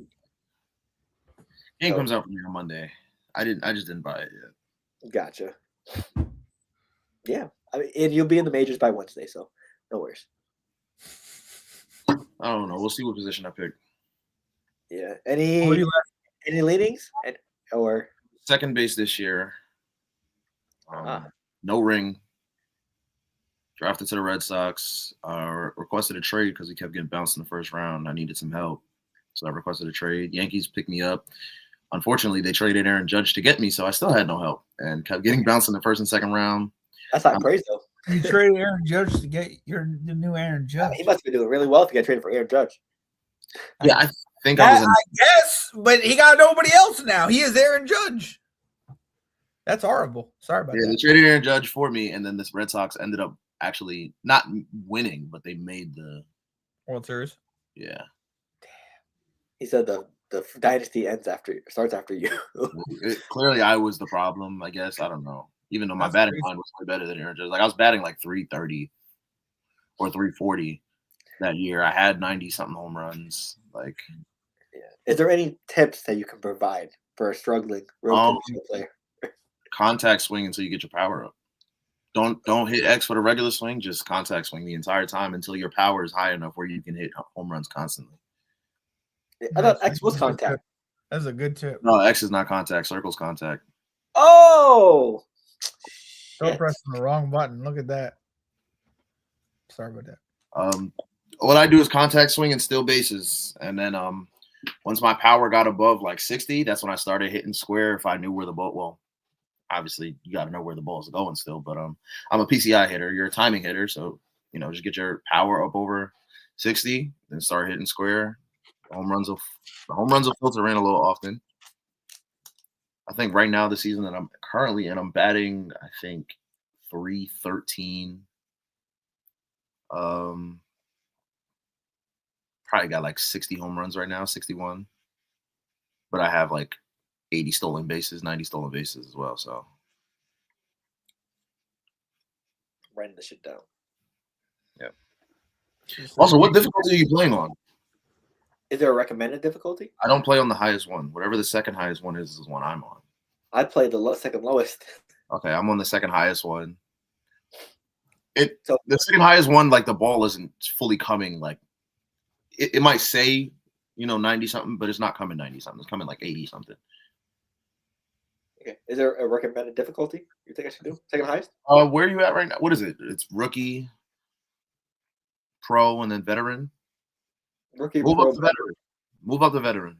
Game comes out for me on Monday. I just didn't buy it yet. Gotcha. Yeah, I mean, and you'll be in the majors by Wednesday, so no worries. I don't know. We'll see what position I pick. Yeah. Any leanings or second base this year? No ring. Drafted to the Red Sox. Requested a trade because he kept getting bounced in the first round. I needed some help, so I requested a trade. Yankees picked me up. Unfortunately, they traded Aaron Judge to get me, so I still had no help and kept getting bounced in the first and second round. That's not crazy though. You traded Aaron Judge to get the new Aaron Judge. I mean, he must be doing really well if you got traded for Aaron Judge. Yeah, I think I guess, but he got nobody else now. He is Aaron Judge. That's horrible. Sorry about that. They traded Aaron Judge for me, and then this Red Sox ended up actually not winning, but they made the World Series. Yeah. He said the dynasty starts after you. Clearly, I was the problem. I guess I don't know. Even though my batting line was way better than Aaron Judge, like I was batting like 330 or 340 that year. I had 90-something home runs. Like, yeah. Is there any tips that you can provide for a struggling road player? Contact swing until you get your power up. Don't hit X for the regular swing. Just contact swing the entire time until your power is high enough where you can hit home runs constantly. I thought X was contact. That's a good tip. No, X is not contact. Circle's contact. Oh, don't press the wrong button. Look at that. Sorry about that. What I do is contact swing and steal bases, and then once my power got above like 60, that's when I started hitting square. If I knew where the ball, well, obviously you got to know where the ball is going still. But I'm a PCI hitter. You're a timing hitter, so just get your power up over 60, then start hitting square. The home runs will filter in a little often. I think right now the season that I'm currently in, I'm batting, I think, 313. Probably got like 60 home runs right now, 61. But I have like 80 stolen bases, 90 stolen bases as well. So writing this shit down. Yeah. Also, what difficulty are you playing on? Is there a recommended difficulty? I don't play on the highest one. Whatever the second highest one is one I'm on. I play the second lowest. Okay, I'm on the second highest one. The second highest one, like the ball isn't fully coming. Like it might say, 90 something, but it's not coming 90 something. It's coming like 80 something. Okay. Is there a recommended difficulty you think I should do? Second highest? Where are you at right now? What is it? It's rookie, pro, and then veteran. Rookie, Move pro, up to veteran. Move up to veteran.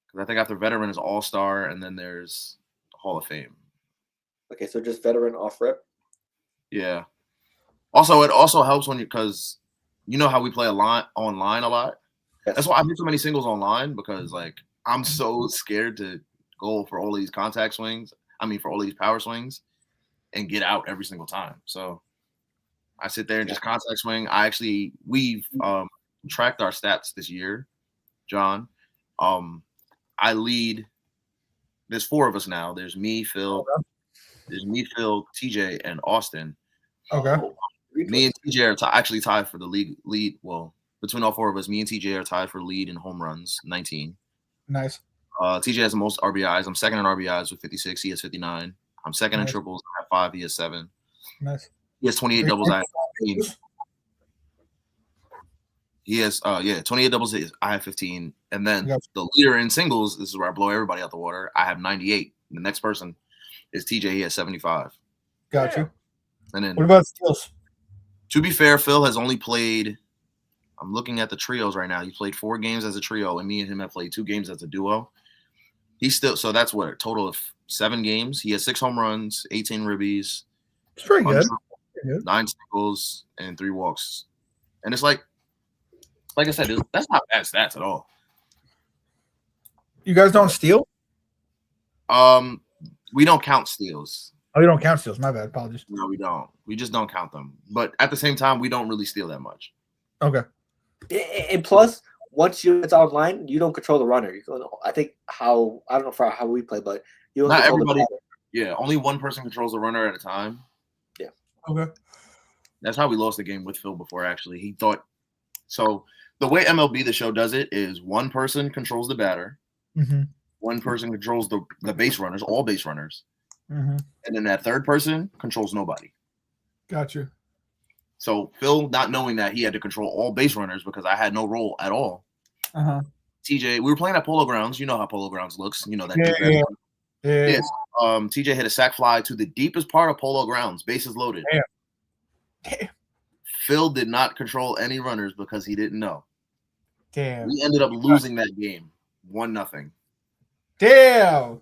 Because I think after veteran is all-star, and then there's Hall of Fame. Okay, so just veteran off rip. Yeah. Also, it also helps because you know how we play online a lot. Yes. That's why I do so many singles online, because like I'm so scared to go for all these contact swings. I mean, for all these power swings, and get out every single time. So I sit there and just contact swing. We've tracked our stats this year, John. I lead. There's 4 of us now. There's me, Phil. There's me, Phil, TJ, and Austin. Okay. Me and TJ are actually tied for the lead. Well, between all 4 of us, me and TJ are tied for lead in home runs, 19. Nice. TJ has the most RBIs. I'm second in RBIs with 56. He has 59. I'm second in triples. I have 5. He has 7. Nice. He has 28 doubles. I have 15. He has 28 doubles. I have 15. And then the leader in singles, this is where I blow everybody out the water. I have 98. The next person is TJ. He has 75. Got you. And then what about steals? To be fair, Phil has only played. I'm looking at the trios right now. He played 4 games as a trio, and me and him have played 2 games as a duo. So that's what, a total of 7 games. He has 6 home runs, 18 ribbies. It's pretty good. 9 singles and 3 walks. And it's like I said, that's not bad stats at all. You guys don't steal? We don't count steals. Oh, you don't count steals. My bad. Apologies. No, we don't. We just don't count them. But at the same time, we don't really steal that much. Okay. And plus, once it's online, you don't control the runner. I think I don't know for how we play, but you don't not control everybody. The yeah, only one person controls the runner at a time. Yeah. Okay. That's how we lost the game with Phil before. Actually, he thought so. The way MLB The Show does it is one person controls the batter, one person controls the base runners, all base runners, and then that third person controls nobody. Got you. So Phil, not knowing that, he had to control all base runners because I had no role at all. TJ, we were playing at Polo Grounds. You know how Polo Grounds looks. You know that. Yeah. TJ hit a sac fly to the deepest part of Polo Grounds, bases loaded. Damn. Phil did not control any runners because he didn't know. Damn. We ended up losing that game 1-0. Damn.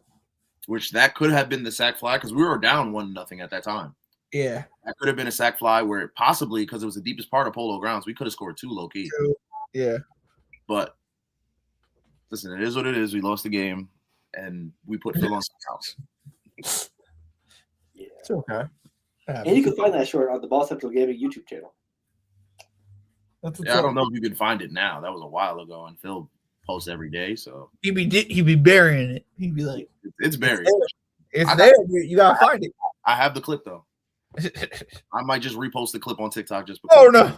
Which that could have been the sac fly because we were down 1-0 at that time. Yeah. That could have been a sac fly where it possibly, because it was the deepest part of Polo Grounds, we could have scored 2 low key. Yeah. But listen, it is what it is. We lost the game and we put Phil on some house. Yeah. It's okay. And you can find that short on the Ball Central Gaming YouTube channel. I don't know if you can find it now. That was a while ago, and Phil posts every day, so he'd be burying it. He'd be like, "It's buried. It's there. You gotta find it." I have the clip though. I might just repost the clip on TikTok just because. Oh no!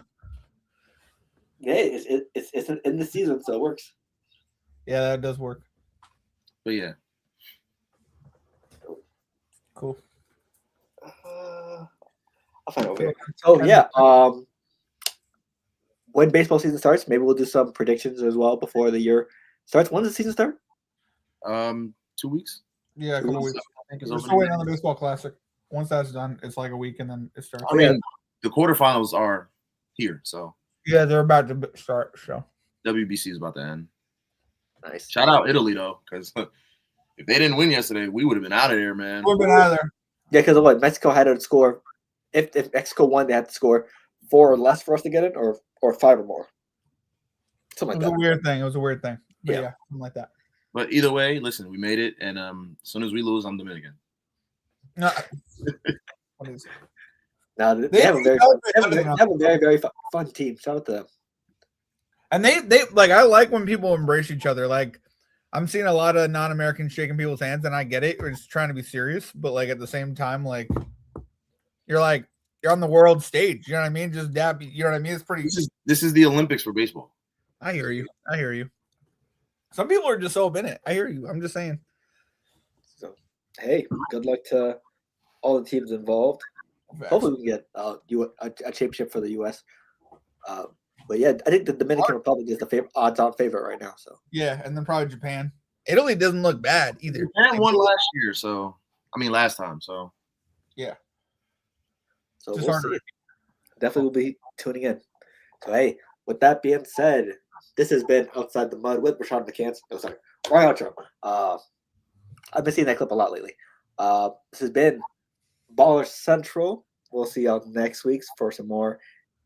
Yeah, it's in the season, so it works. Yeah, that does work. But yeah, cool. I'll find it over here. So yeah, when baseball season starts, maybe we'll do some predictions as well before the year starts. When does the season start? 2 weeks. Yeah, a couple weeks. We're still waiting on the baseball classic. Once that's done, it's like a week and then it starts. I mean, the quarterfinals are here, so yeah, they're about to start. So WBC is about to end. Nice. Shout out Italy though, because if they didn't win yesterday, we would have been out of there, man. We've been out of there. Yeah, because what Mexico had to score. If Mexico won, they had to score 4 or less for us to get in, or 5 or more. Something like that. It was a weird thing. But yeah, something like that. But either way, listen, we made it, and as soon as we lose, I'm Dominican. No. What is it? Now they have a very, very fun team. Shout out to them. And they like, I like when people embrace each other. Like, I'm seeing a lot of non-Americans shaking people's hands, and I get it. We're just trying to be serious, but like at the same time, like you're on the world stage. You know what I mean? Just dab. You know what I mean? It's pretty. This is the Olympics for baseball. I hear you. Some people are just so in it. I hear you. I'm just saying. So hey, good luck to all the teams involved. Hopefully, we can get a championship for the U.S. But yeah, I think the Dominican Republic is the odds-on favorite right now. So yeah, and then probably Japan. Italy doesn't look bad either. Japan won last time. So yeah. So we'll see. Definitely will be tuning in. So hey, with that being said, this has been Outside the Mud with Rashad McCants. Oh, sorry, Ryan Outro. I've been seeing that clip a lot lately. This has been Baller Central. We'll see y'all next week for some more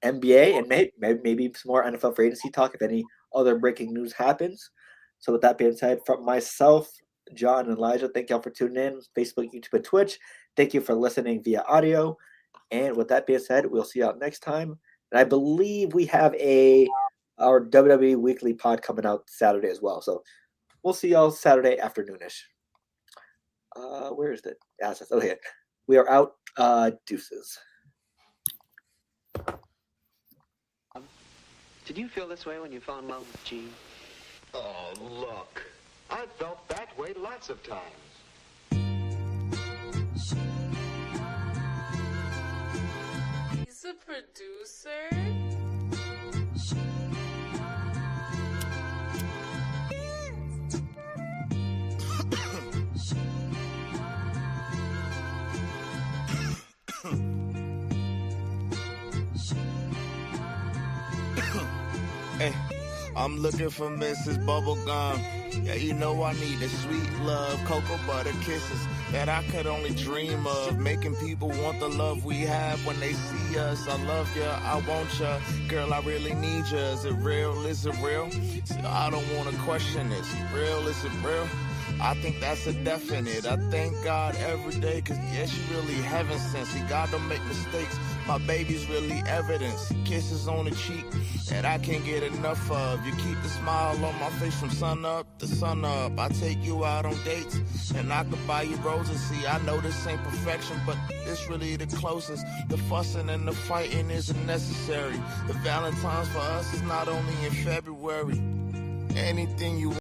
NBA and maybe some more NFL free agency talk if any other breaking news happens. So with that being said, from myself, John, and Elijah, thank y'all for tuning in. Facebook, YouTube, and Twitch. Thank you for listening via audio. And with that being said, we'll see y'all next time. And I believe we have our WWE Weekly pod coming out Saturday as well. So we'll see y'all Saturday afternoonish. Where is the assets? Okay, we are out. Deuces. Did you feel this way when you fell in love with Gene? Oh, look. I felt that way lots of times. He's a producer? Hey, I'm looking for Mrs. Bubblegum. Yeah, you know I need the sweet love, cocoa butter kisses that I could only dream of. Making people want the love we have when they see us. I love ya, I want ya, girl, I really need ya. Is it real? Is it real? See, I don't want to question it. Is it real? Is it real? I think that's a definite. I thank God every day, cause yeah, she really heaven sent. See, God don't make mistakes. My baby's really evidence. Kisses on the cheek that I can't get enough of. You keep the smile on my face from sun up to sun up. I take you out on dates and I could buy you roses. See, I know this ain't perfection, but this really the closest. The fussing and the fighting isn't necessary. The Valentine's for us is not only in February. Anything you